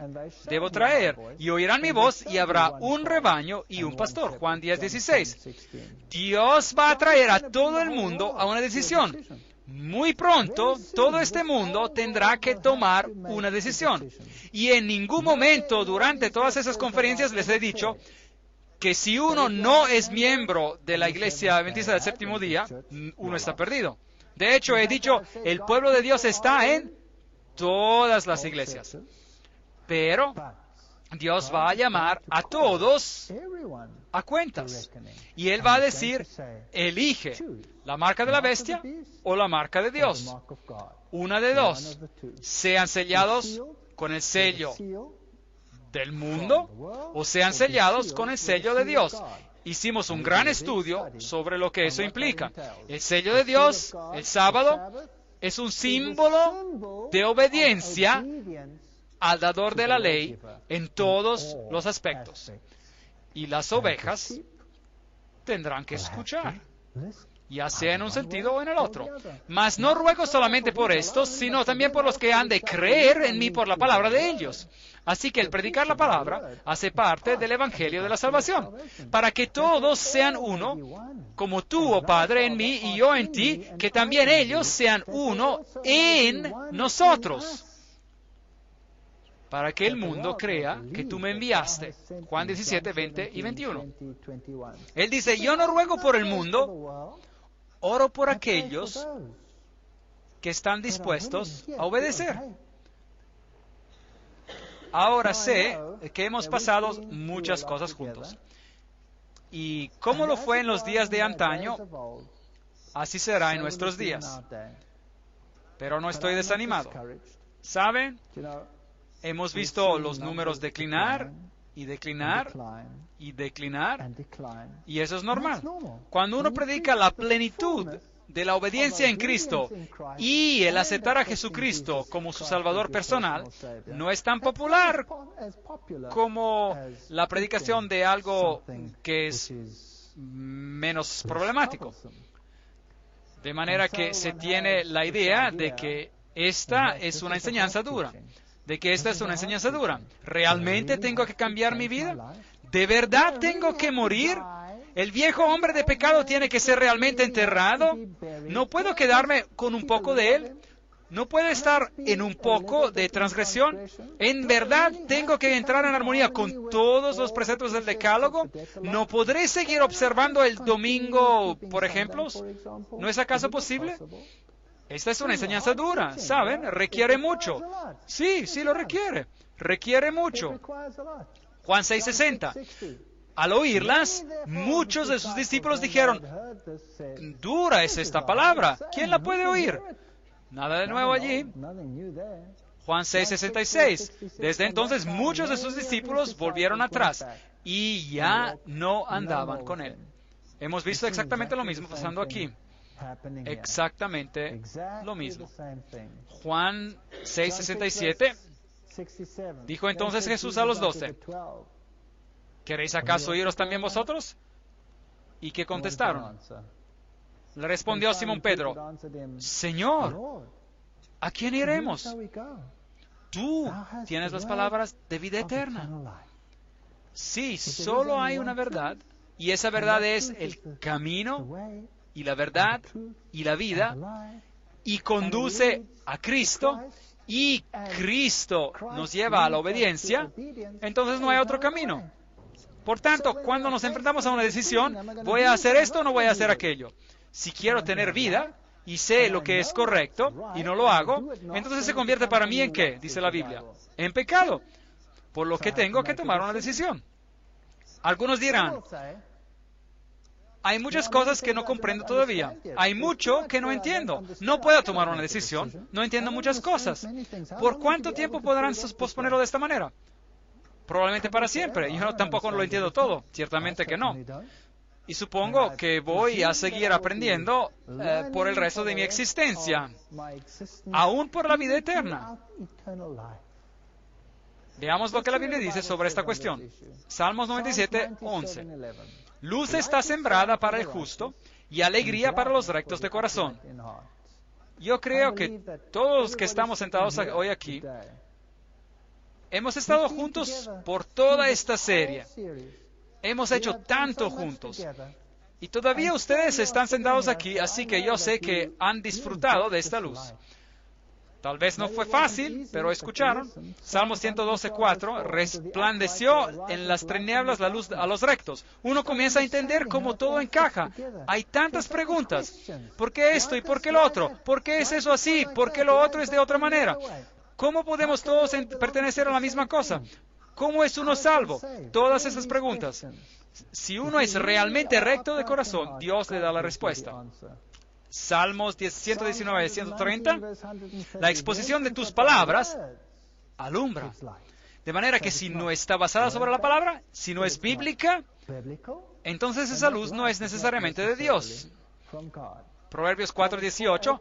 debo traer, y oirán mi voz, y habrá un rebaño y un pastor. Juan 10:16. Dios va a traer a todo el mundo a una decisión. Muy pronto, todo este mundo tendrá que tomar una decisión. Y en ningún momento durante todas esas conferencias les he dicho que si uno no es miembro de la Iglesia Adventista del Séptimo Día, uno está perdido. De hecho, he dicho, el pueblo de Dios está en todas las iglesias. Pero Dios va a llamar a todos a cuentas. Y Él va a decir, elige la marca de la bestia o la marca de Dios. Una de dos. Sean sellados con el sello del mundo o sean sellados con el sello de Dios. Hicimos un gran estudio sobre lo que eso implica. El sello de Dios, el sábado, es un símbolo de obediencia al dador de la ley en todos los aspectos. Y las ovejas tendrán que escuchar, ya sea en un sentido o en el otro. Mas no ruego solamente por estos, sino también por los que han de creer en mí por la palabra de ellos. Así que el predicar la palabra hace parte del Evangelio de la salvación, para que todos sean uno, como tú, oh Padre, en mí y yo en ti, que también ellos sean uno en nosotros, para que el mundo crea que tú me enviaste. Juan 17, 20 y 21. Él dice, yo no ruego por el mundo, oro por aquellos que están dispuestos a obedecer. Ahora sé que hemos pasado muchas cosas juntos. Y como lo fue en los días de antaño, así será en nuestros días. Pero no estoy desanimado. ¿Saben? Hemos visto los números declinar y declinar y declinar. Y eso es normal. Cuando uno predica la plenitud de la obediencia en Cristo y el aceptar a Jesucristo como su Salvador personal, no es tan popular como la predicación de algo que es menos problemático. De manera que se tiene la idea de que esta es una enseñanza dura. ¿Realmente tengo que cambiar mi vida? ¿De verdad tengo que morir? ¿El viejo hombre de pecado tiene que ser realmente enterrado? ¿No puedo quedarme con un poco de él? ¿No puedo estar en un poco de transgresión? ¿En verdad tengo que entrar en armonía con todos los preceptos del Decálogo? ¿No podré seguir observando el domingo, por ejemplo? ¿No es acaso posible? Esta es una enseñanza dura, ¿saben? Requiere mucho. Sí, lo requiere. Requiere mucho. Juan 6:60. Al oírlas, muchos de sus discípulos dijeron, dura es esta palabra, ¿quién la puede oír? Nada de nuevo allí. Juan 6:66. Desde entonces muchos de sus discípulos volvieron atrás y ya no andaban con él. Hemos visto exactamente lo mismo pasando aquí. Exactamente lo mismo. Juan 6:67. Dijo entonces Jesús a los 12, ¿queréis acaso iros también vosotros? ¿Y qué contestaron? Le respondió Simón Pedro, Señor, ¿a quién iremos? Tú tienes las palabras de vida eterna. Sí, solo hay una verdad, y esa verdad es el camino, y la verdad, y la vida, y conduce a Cristo, y Cristo nos lleva a la obediencia, entonces no hay otro camino. Por tanto, cuando nos enfrentamos a una decisión, ¿voy a hacer esto o no voy a hacer aquello? Si quiero tener vida y sé lo que es correcto y no lo hago, entonces se convierte para mí en ¿qué? Dice la Biblia. En pecado. Por lo que tengo que tomar una decisión. Algunos dirán, hay muchas cosas que no comprendo todavía. Hay mucho que no entiendo. No puedo tomar una decisión. No entiendo muchas cosas. ¿Por cuánto tiempo podrán posponerlo de esta manera? Probablemente para siempre. Yo tampoco lo entiendo todo. Ciertamente que no. Y supongo que voy a seguir aprendiendo por el resto de mi existencia, aún por la vida eterna. Veamos lo que la Biblia dice sobre esta cuestión. Salmos 97, 11. Luz está sembrada para el justo y alegría para los rectos de corazón. Yo creo que todos los que estamos sentados hoy aquí hemos estado juntos por toda esta serie. Hemos hecho tanto juntos. Y todavía ustedes están sentados aquí, así que yo sé que han disfrutado de esta luz. Tal vez no fue fácil, pero escucharon. Salmos 112:4, resplandeció en las tinieblas la luz a los rectos. Uno comienza a entender cómo todo encaja. Hay tantas preguntas. ¿Por qué esto y por qué lo otro? ¿Por qué es eso así? ¿Por qué lo otro es de otra manera? ¿Cómo podemos todos pertenecer a la misma cosa? ¿Cómo es uno salvo? Todas esas preguntas. Si uno es realmente recto de corazón, Dios le da la respuesta. Salmos 119, 130. La exposición de tus palabras alumbra. De manera que si no está basada sobre la palabra, si no es bíblica, entonces esa luz no es necesariamente de Dios. Proverbios 4:18.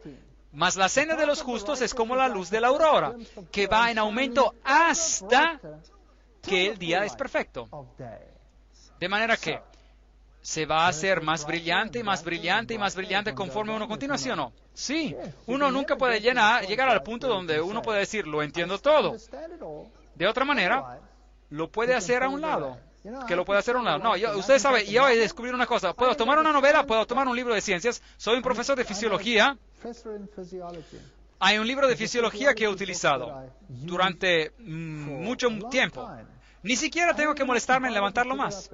Mas la senda de los justos es como la luz de la aurora, que va en aumento hasta que el día es perfecto. De manera que se va a hacer más brillante y más brillante y más brillante conforme uno continúa, ¿sí o no? Sí, uno nunca puede llegar al punto donde uno puede decir, lo entiendo todo. De otra manera, lo puede hacer a un lado. Que lo puede hacer a un lado. No, ustedes saben, yo he descubierto una cosa. Puedo tomar una novela, puedo tomar un libro de ciencias. Soy un profesor de fisiología. Hay un libro de fisiología que he utilizado durante mucho tiempo. Ni siquiera tengo que molestarme en levantarlo más.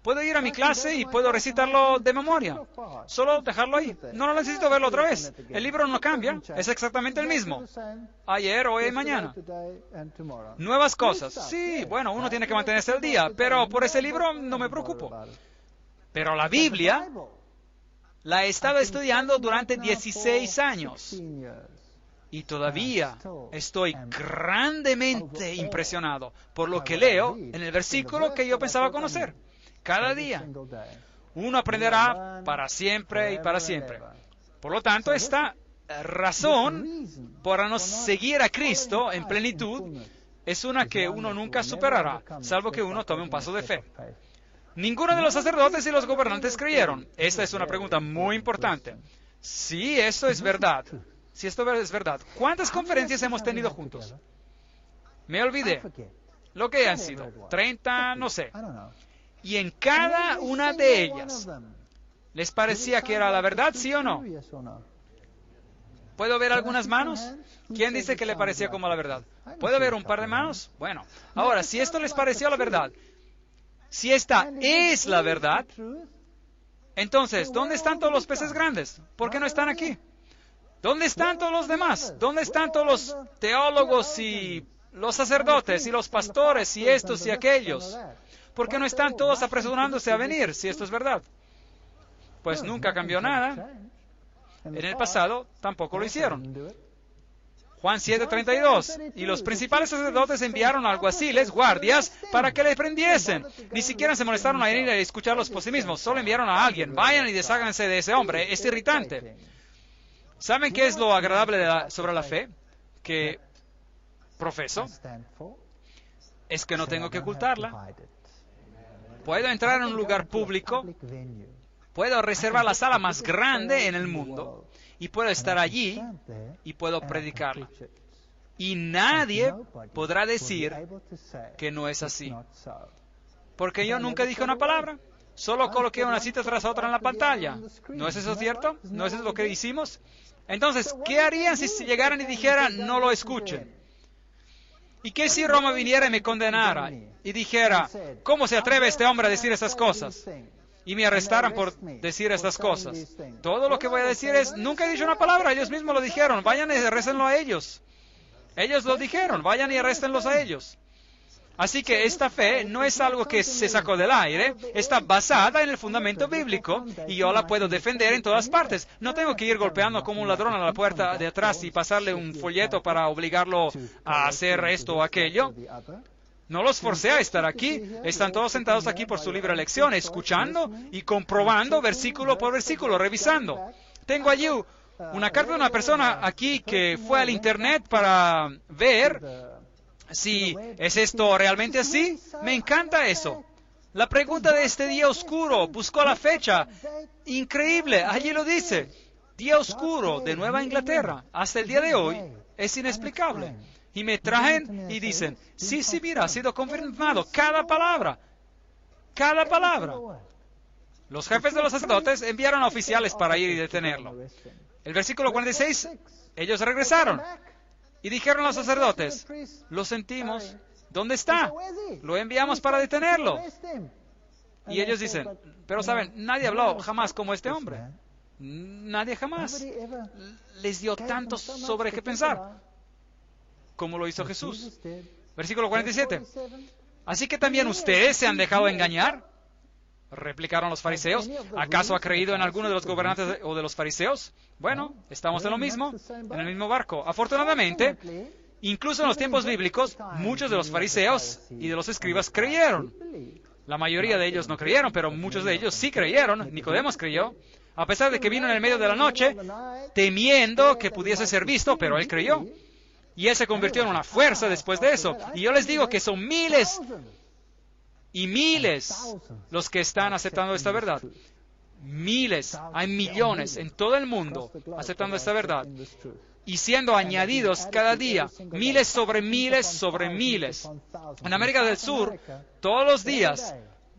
Puedo ir a mi clase y puedo recitarlo de memoria. Solo dejarlo ahí. No lo necesito verlo otra vez. El libro no cambia. Es exactamente el mismo. Ayer, hoy y mañana. Nuevas cosas. Sí, bueno, uno tiene que mantenerse al día. Pero por ese libro no me preocupo. Pero la Biblia la he estado estudiando durante 16 años. Y todavía estoy grandemente impresionado por lo que leo en el versículo que yo pensaba conocer. Cada día. Uno aprenderá para siempre y para siempre. Por lo tanto, esta razón para no seguir a Cristo en plenitud es una que uno nunca superará, salvo que uno tome un paso de fe. Ninguno de los sacerdotes y los gobernantes creyeron. Esta es una pregunta muy importante. Si esto es verdad, si esto es verdad, ¿cuántas conferencias hemos tenido juntos? Me olvidé. Lo que han sido, 30, no sé. Y en cada una de ellas, ¿les parecía que era la verdad, sí o no? ¿Puedo ver algunas manos? ¿Quién dice que le parecía como la verdad? ¿Puedo ver un par de manos? Bueno, ahora, si esto les pareció la verdad, si esta es la verdad, entonces, ¿dónde están todos los peces grandes? ¿Por qué no están aquí? ¿Dónde están todos los demás? ¿Dónde están todos los teólogos y los sacerdotes y los pastores y estos y aquellos? ¿Por qué no están todos apresurándose a venir, si esto es verdad? Pues nunca cambió nada. En el pasado tampoco lo hicieron. Juan 7:32. Y los principales sacerdotes enviaron alguaciles, guardias, para que le prendiesen. Ni siquiera se molestaron a ir a escucharlos por sí mismos. Solo enviaron a alguien. Vayan y desháganse de ese hombre. Es irritante. ¿Saben qué es lo agradable sobre la fe que profeso? Es que no tengo que ocultarla. Puedo entrar en un lugar público, puedo reservar la sala más grande en el mundo y puedo estar allí y puedo predicarla. Y nadie podrá decir que no es así. Porque yo nunca dije una palabra, solo coloqué una cita tras otra en la pantalla. ¿No es eso cierto? ¿No es eso lo que hicimos? Entonces, ¿qué harían si llegaran y dijeran no lo escuchen? ¿Y qué si Roma viniera y me condenara y dijera, ¿cómo se atreve este hombre a decir estas cosas? Y me arrestaran por decir estas cosas. Todo lo que voy a decir es, nunca he dicho una palabra, ellos mismos lo dijeron, vayan y arréstenlo a ellos. Ellos lo dijeron, vayan y arréstenlos a ellos. Así que esta fe no es algo que se sacó del aire, está basada en el fundamento bíblico y yo la puedo defender en todas partes. No tengo que ir golpeando como un ladrón a la puerta de atrás y pasarle un folleto para obligarlo a hacer esto o aquello. No los forcé a estar aquí. Están todos sentados aquí por su libre elección, escuchando y comprobando versículo por versículo, revisando. Tengo allí una carta de una persona aquí que fue al internet para ver si es esto realmente así. Me encanta eso. La pregunta de este día oscuro, buscó la fecha. Increíble, allí lo dice. Día oscuro de Nueva Inglaterra, hasta el día de hoy, es inexplicable. Y me traen y dicen, sí, mira, ha sido confirmado, cada palabra. Cada palabra. Los jefes de los sacerdotes enviaron a oficiales para ir y detenerlo. El versículo 46, ellos regresaron y dijeron a los sacerdotes, lo sentimos, ¿dónde está? Lo enviamos para detenerlo. Y ellos dicen, pero saben, nadie habló jamás como este hombre. Nadie jamás les dio tanto sobre qué pensar como lo hizo Jesús. Versículo 47. Así que también ustedes se han dejado engañar. Replicaron los fariseos. ¿Acaso ha creído en alguno de los gobernantes o de los fariseos? Bueno, estamos en lo mismo, en el mismo barco. Afortunadamente, incluso en los tiempos bíblicos, muchos de los fariseos y de los escribas creyeron. La mayoría de ellos no creyeron, pero muchos de ellos sí creyeron. Nicodemos creyó, a pesar de que vino en el medio de la noche, temiendo que pudiese ser visto, pero él creyó. Y él se convirtió en una fuerza después de eso. Y yo les digo que son miles y miles los que están aceptando esta verdad. Miles, hay millones en todo el mundo aceptando esta verdad. Y siendo añadidos cada día, miles sobre miles sobre miles. En América del Sur, todos los días,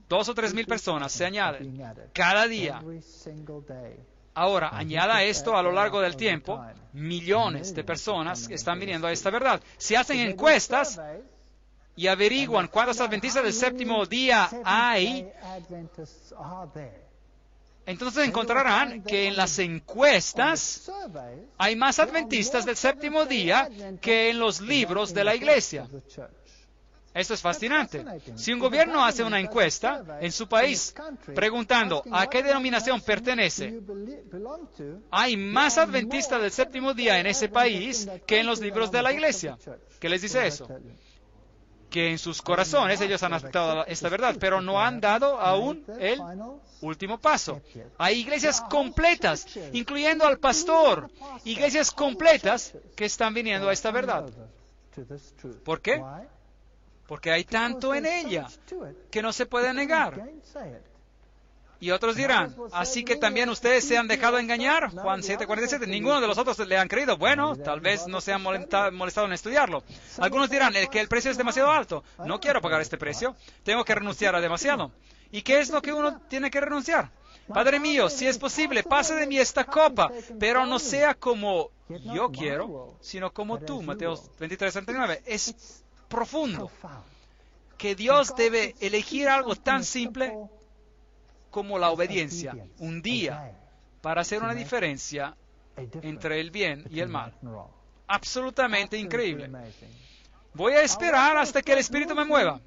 2 o 3 mil personas se añaden, cada día. Ahora, añada esto a lo largo del tiempo, millones de personas están viniendo a esta verdad. Si hacen encuestas y averiguan cuántos adventistas del séptimo día hay, entonces encontrarán que en las encuestas hay más adventistas del séptimo día que en los libros de la iglesia. Esto es fascinante. Si un gobierno hace una encuesta en su país preguntando a qué denominación pertenece, hay más adventistas del séptimo día en ese país que en los libros de la iglesia. ¿Qué les dice eso? Que en sus corazones ellos han aceptado esta verdad, pero no han dado aún el último paso. Hay iglesias completas, incluyendo al pastor, iglesias completas que están viniendo a esta verdad. ¿Por qué? Porque hay tanto en ella que no se puede negar. Y otros dirán, así que también ustedes se han dejado engañar. Juan 7:47, ninguno de los otros le han creído. Bueno, tal vez no se han molestado en estudiarlo. Algunos dirán que el precio es demasiado alto. No quiero pagar este precio. Tengo que renunciar a demasiado. ¿Y qué es lo que uno tiene que renunciar? Padre mío, si es posible, pase de mí esta copa, pero no sea como yo quiero, sino como tú. Mateo 23:39. Es profundo que Dios debe elegir algo tan simple como la obediencia, un día, para hacer una diferencia entre el bien y el mal. Absolutamente increíble. Voy a esperar hasta que el Espíritu me mueva.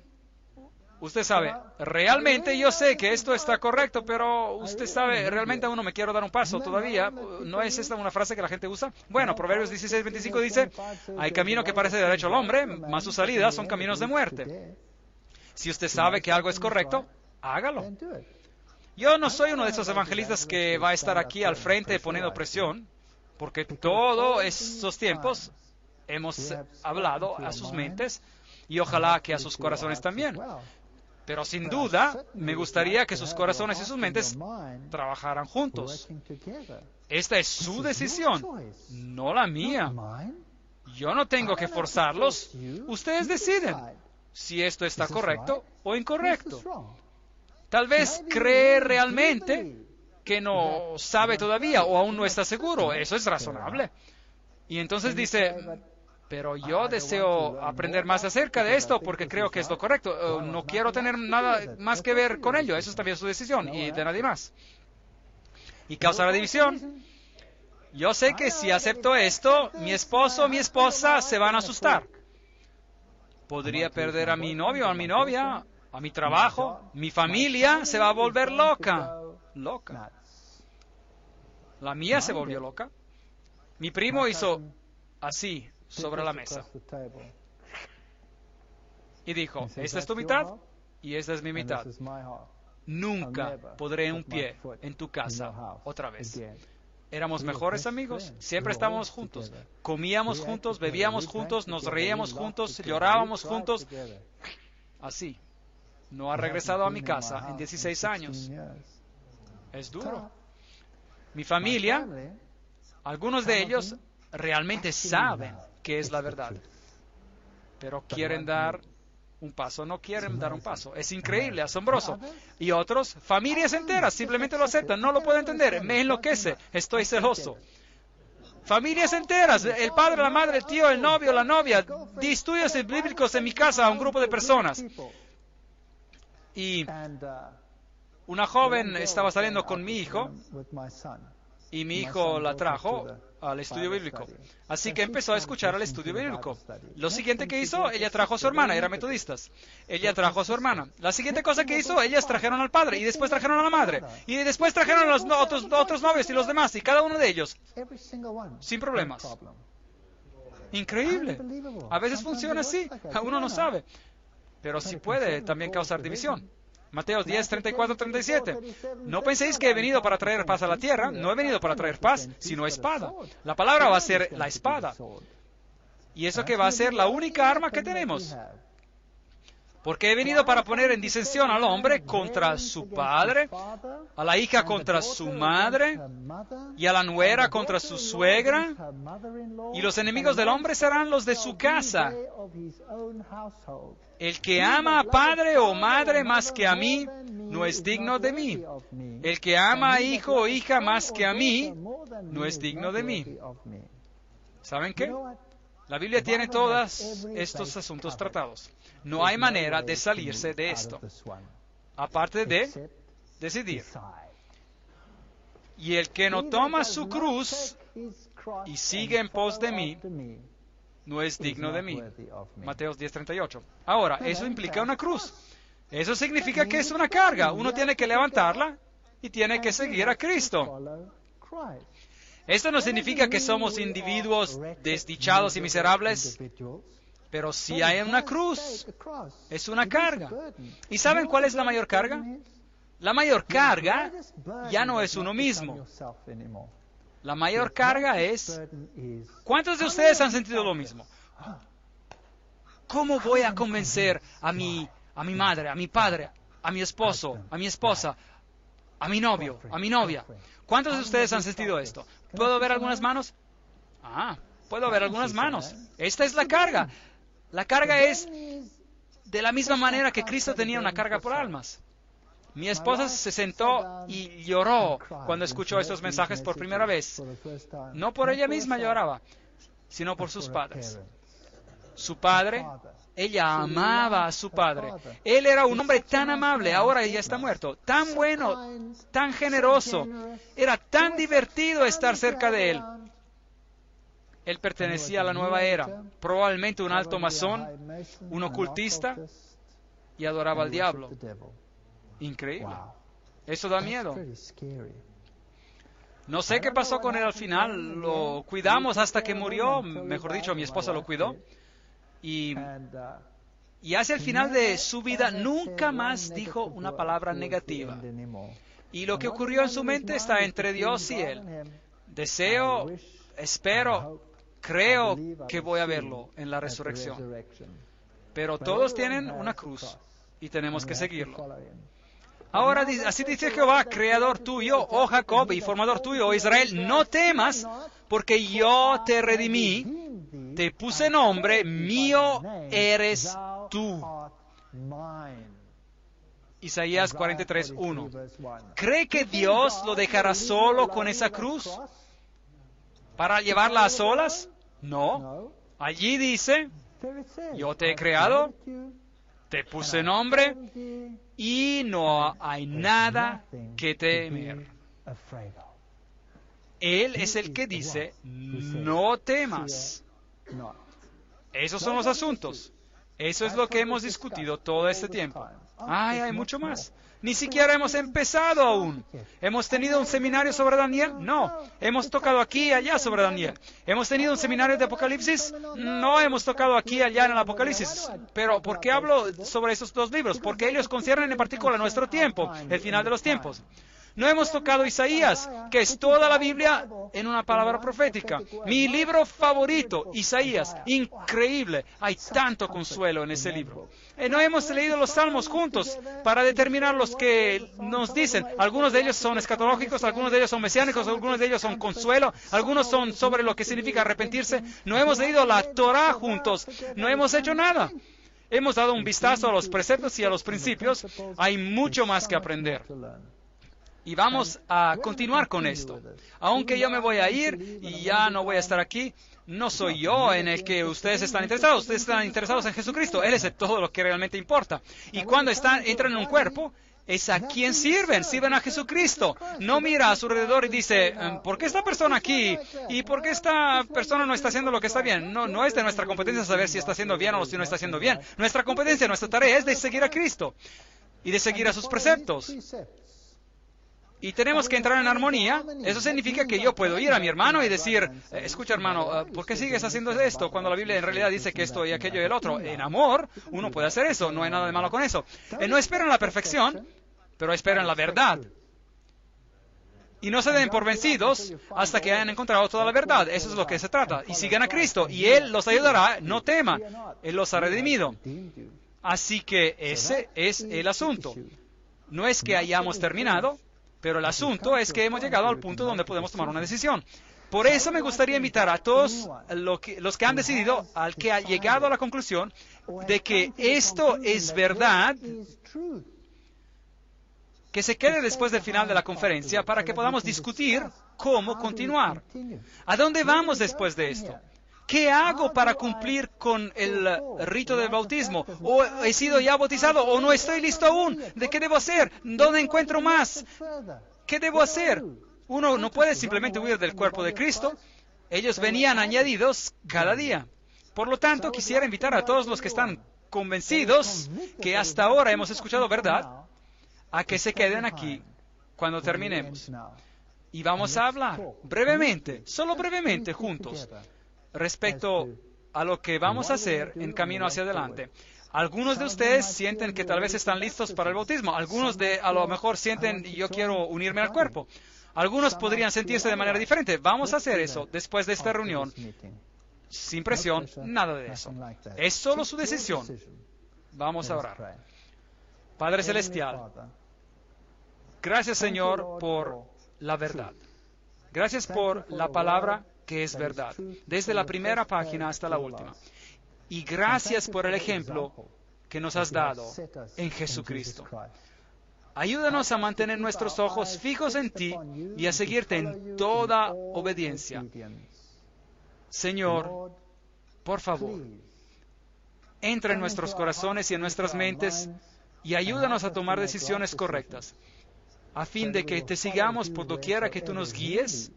Usted sabe, realmente yo sé que esto está correcto, pero usted sabe, realmente aún no me quiero dar un paso todavía. ¿No es esta una frase que la gente usa? Bueno, Proverbios 16:25 dice, hay camino que parece derecho al hombre, mas sus salidas son caminos de muerte. Si usted sabe que algo es correcto, hágalo. Yo no soy uno de esos evangelistas que va a estar aquí al frente poniendo presión, porque todos esos tiempos hemos hablado a sus mentes y ojalá que a sus corazones también. Pero sin duda, me gustaría que sus corazones y sus mentes trabajaran juntos. Esta es su decisión, no la mía. Yo no tengo que forzarlos. Ustedes deciden si esto está correcto o incorrecto. Tal vez cree realmente que no sabe todavía o aún no está seguro. Eso es razonable. Y entonces dice, pero yo deseo aprender más acerca de esto porque creo que es lo correcto. No quiero tener nada más que ver con ello. Eso es también su decisión y de nadie más. Y causará división. Yo sé que si acepto esto, mi esposo o mi esposa se van a asustar. Podría perder a mi novio o a mi novia, a mi trabajo, mi familia se va a volver loca. Loca. La mía se volvió loca. Mi primo hizo así sobre la mesa. y dijo, esta es tu mitad y esta es mi mitad. Nunca pondré un pie en tu casa otra vez. Éramos mejores amigos, siempre estábamos juntos, comíamos juntos, bebíamos juntos, nos reíamos juntos, llorábamos juntos. Así. No ha regresado a mi casa en 16 años. Es duro. Mi familia, algunos de ellos realmente saben que es la verdad, pero quieren dar un paso, no quieren dar un paso. Es increíble, asombroso. Y otros, familias enteras, simplemente lo aceptan, no lo puedo entender, me enloquece, estoy celoso. Familias enteras, el padre, la madre, el tío, el novio, la novia, di estudios bíblicos en mi casa a un grupo de personas. Y una joven estaba saliendo con mi hijo, y mi hijo la trajo al estudio bíblico. Así que empezó a escuchar el estudio bíblico. Lo siguiente que hizo, ella trajo a su hermana, eran metodistas. Ella trajo a su hermana. La siguiente cosa que hizo, ellas trajeron al padre, y después trajeron a la madre, y después trajeron a los otros novios y los demás, y cada uno de ellos, sin problemas. Increíble. A veces funciona así, uno no sabe, pero sí puede también causar división. Mateo 10, 34, 37. No penséis que he venido para traer paz a la tierra. No he venido para traer paz, sino espada. La palabra va a ser la espada. Y eso que va a ser la única arma que tenemos. Porque he venido para poner en disensión al hombre contra su padre, a la hija contra su madre, y a la nuera contra su suegra, y los enemigos del hombre serán los de su casa. El que ama a padre o madre más que a mí, no es digno de mí. El que ama a hijo o hija más que a mí, no es digno de mí. ¿Saben qué? La Biblia tiene todos estos asuntos tratados. No hay manera de salirse de esto, aparte de decidir. Y el que no toma su cruz y sigue en pos de mí, no es digno de mí. Mateo 10:38. Ahora, eso implica una cruz. Eso significa que es una carga. Uno tiene que levantarla y tiene que seguir a Cristo. Esto no significa que somos individuos desdichados y miserables, pero si hay una cruz, es una carga. ¿Y saben cuál es la mayor carga? La mayor carga ya no es uno mismo. La mayor carga es... ¿Cuántos de ustedes han sentido lo mismo? ¿Cómo voy a convencer a mi madre, a mi padre, a mi esposo, a mi esposa, a mi novio, a mi novia? ¿Cuántos de ustedes han sentido esto? ¿Puedo ver algunas manos? Puedo ver algunas manos. Esta es la carga. La carga es de la misma manera que Cristo tenía una carga por almas. Mi esposa se sentó y lloró cuando escuchó estos mensajes por primera vez. No por ella misma lloraba, sino por sus padres. Su padre, ella amaba a su padre. Él era un hombre tan amable, ahora ella está muerto, tan bueno, tan generoso. Era tan divertido estar cerca de él. Él pertenecía a la nueva era, probablemente un alto masón, un ocultista, y adoraba al diablo. Increíble. Eso da miedo. No sé qué pasó con él al final. Lo cuidamos hasta que murió. Mejor dicho, mi esposa lo cuidó. Y hacia el final de su vida nunca más dijo una palabra negativa. Y lo que ocurrió en su mente está entre Dios y él. Deseo, espero, creo que voy a verlo en la resurrección. Pero todos tienen una cruz y tenemos que seguirlo. Ahora, así dice Jehová, creador tuyo, oh Jacob, y formador tuyo, oh Israel, no temas, porque yo te redimí, te puse nombre, mío eres tú. Isaías 43:1. ¿Cree que Dios lo dejará solo con esa cruz para llevarla a solas? No. Allí dice, yo te he creado, te puse nombre, y no hay nada que temer. Él es el que dice, no temas. Esos son los asuntos. Eso es lo que hemos discutido todo este tiempo. Hay mucho más. Ni siquiera hemos empezado aún. ¿Hemos tenido un seminario sobre Daniel? No. ¿Hemos tocado aquí y allá sobre Daniel? ¿Hemos tenido un seminario de Apocalipsis? No hemos tocado aquí y allá en el Apocalipsis. Pero, ¿por qué hablo sobre esos dos libros? Porque ellos conciernen en particular a nuestro tiempo, el final de los tiempos. No hemos tocado Isaías, que es toda la Biblia en una palabra profética. Mi libro favorito, Isaías, increíble. Hay tanto consuelo en ese libro. No hemos leído los Salmos juntos para determinar los que nos dicen. Algunos de ellos son escatológicos, algunos de ellos son mesiánicos, algunos de ellos son consuelo, algunos son sobre lo que significa arrepentirse. No hemos leído la Torah juntos. No hemos hecho nada. Hemos dado un vistazo a los preceptos y a los principios. Hay mucho más que aprender. Y vamos a continuar con esto. Aunque yo me voy a ir y ya no voy a estar aquí, no soy yo en el que ustedes están interesados. Ustedes están interesados en Jesucristo. Él es todo lo que realmente importa. Y cuando entran en un cuerpo, es a quien sirven. Sirven a Jesucristo. No mira a su alrededor y dice, ¿por qué esta persona aquí? ¿Y por qué esta persona no está haciendo lo que está bien? No es de nuestra competencia saber si está haciendo bien o si no está haciendo bien. Nuestra competencia, nuestra tarea es de seguir a Cristo y de seguir a sus preceptos. Y tenemos que entrar en armonía. Eso significa que yo puedo ir a mi hermano y decir, escucha hermano, ¿por qué sigues haciendo esto cuando la Biblia en realidad dice que esto y aquello y el otro? En amor, uno puede hacer eso, no hay nada de malo con eso. No esperan la perfección, pero esperan la verdad. Y no se den por vencidos hasta que hayan encontrado toda la verdad. Eso es lo que se trata. Y sigan a Cristo, y Él los ayudará, no teman. Él los ha redimido. Así que ese es el asunto. No es que hayamos terminado, pero el asunto es que hemos llegado al punto donde podemos tomar una decisión. Por eso me gustaría invitar a todos los que han decidido, al que ha llegado a la conclusión de que esto es verdad, que se quede después del final de la conferencia para que podamos discutir cómo continuar. ¿A dónde vamos después de esto? ¿Qué hago para cumplir con el rito del bautismo? ¿O he sido ya bautizado? ¿O no estoy listo aún? ¿De qué debo hacer? ¿Dónde encuentro más? ¿Qué debo hacer? Uno no puede simplemente huir del cuerpo de Cristo. Ellos venían añadidos cada día. Por lo tanto, quisiera invitar a todos los que están convencidos que hasta ahora hemos escuchado verdad, a que se queden aquí cuando terminemos. Y vamos a hablar brevemente, solo brevemente juntos, respecto a lo que vamos a hacer en camino hacia adelante. Algunos de ustedes sienten que tal vez están listos para el bautismo. Algunos a lo mejor sienten, yo quiero unirme al cuerpo. Algunos podrían sentirse de manera diferente. Vamos a hacer eso después de esta reunión. Sin presión, nada de eso. Es solo su decisión. Vamos a orar. Padre Celestial, gracias Señor por la verdad. Gracias por la palabra que es verdad, desde la primera página hasta la última. Y gracias por el ejemplo que nos has dado en Jesucristo. Ayúdanos a mantener nuestros ojos fijos en ti y a seguirte en toda obediencia. Señor, por favor, entra en nuestros corazones y en nuestras mentes y ayúdanos a tomar decisiones correctas, a fin de que te sigamos por doquiera que tú nos guíes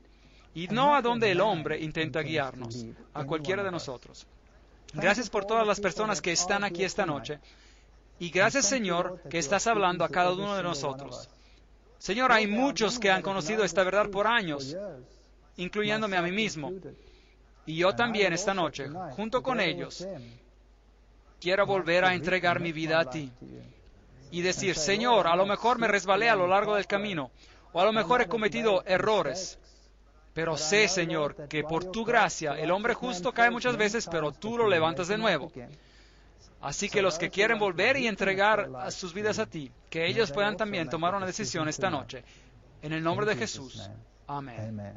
y no a donde el hombre intenta guiarnos, a cualquiera de nosotros. Gracias por todas las personas que están aquí esta noche. Y gracias, Señor, que estás hablando a cada uno de nosotros. Señor, hay muchos que han conocido esta verdad por años, incluyéndome a mí mismo. Y yo también esta noche, junto con ellos, quiero volver a entregar mi vida a ti. Y decir, Señor, a lo mejor me resbalé a lo largo del camino, o a lo mejor he cometido errores. Pero sé, Señor, que por tu gracia el hombre justo cae muchas veces, pero tú lo levantas de nuevo. Así que los que quieren volver y entregar sus vidas a ti, que ellos puedan también tomar una decisión esta noche. En el nombre de Jesús. Amén.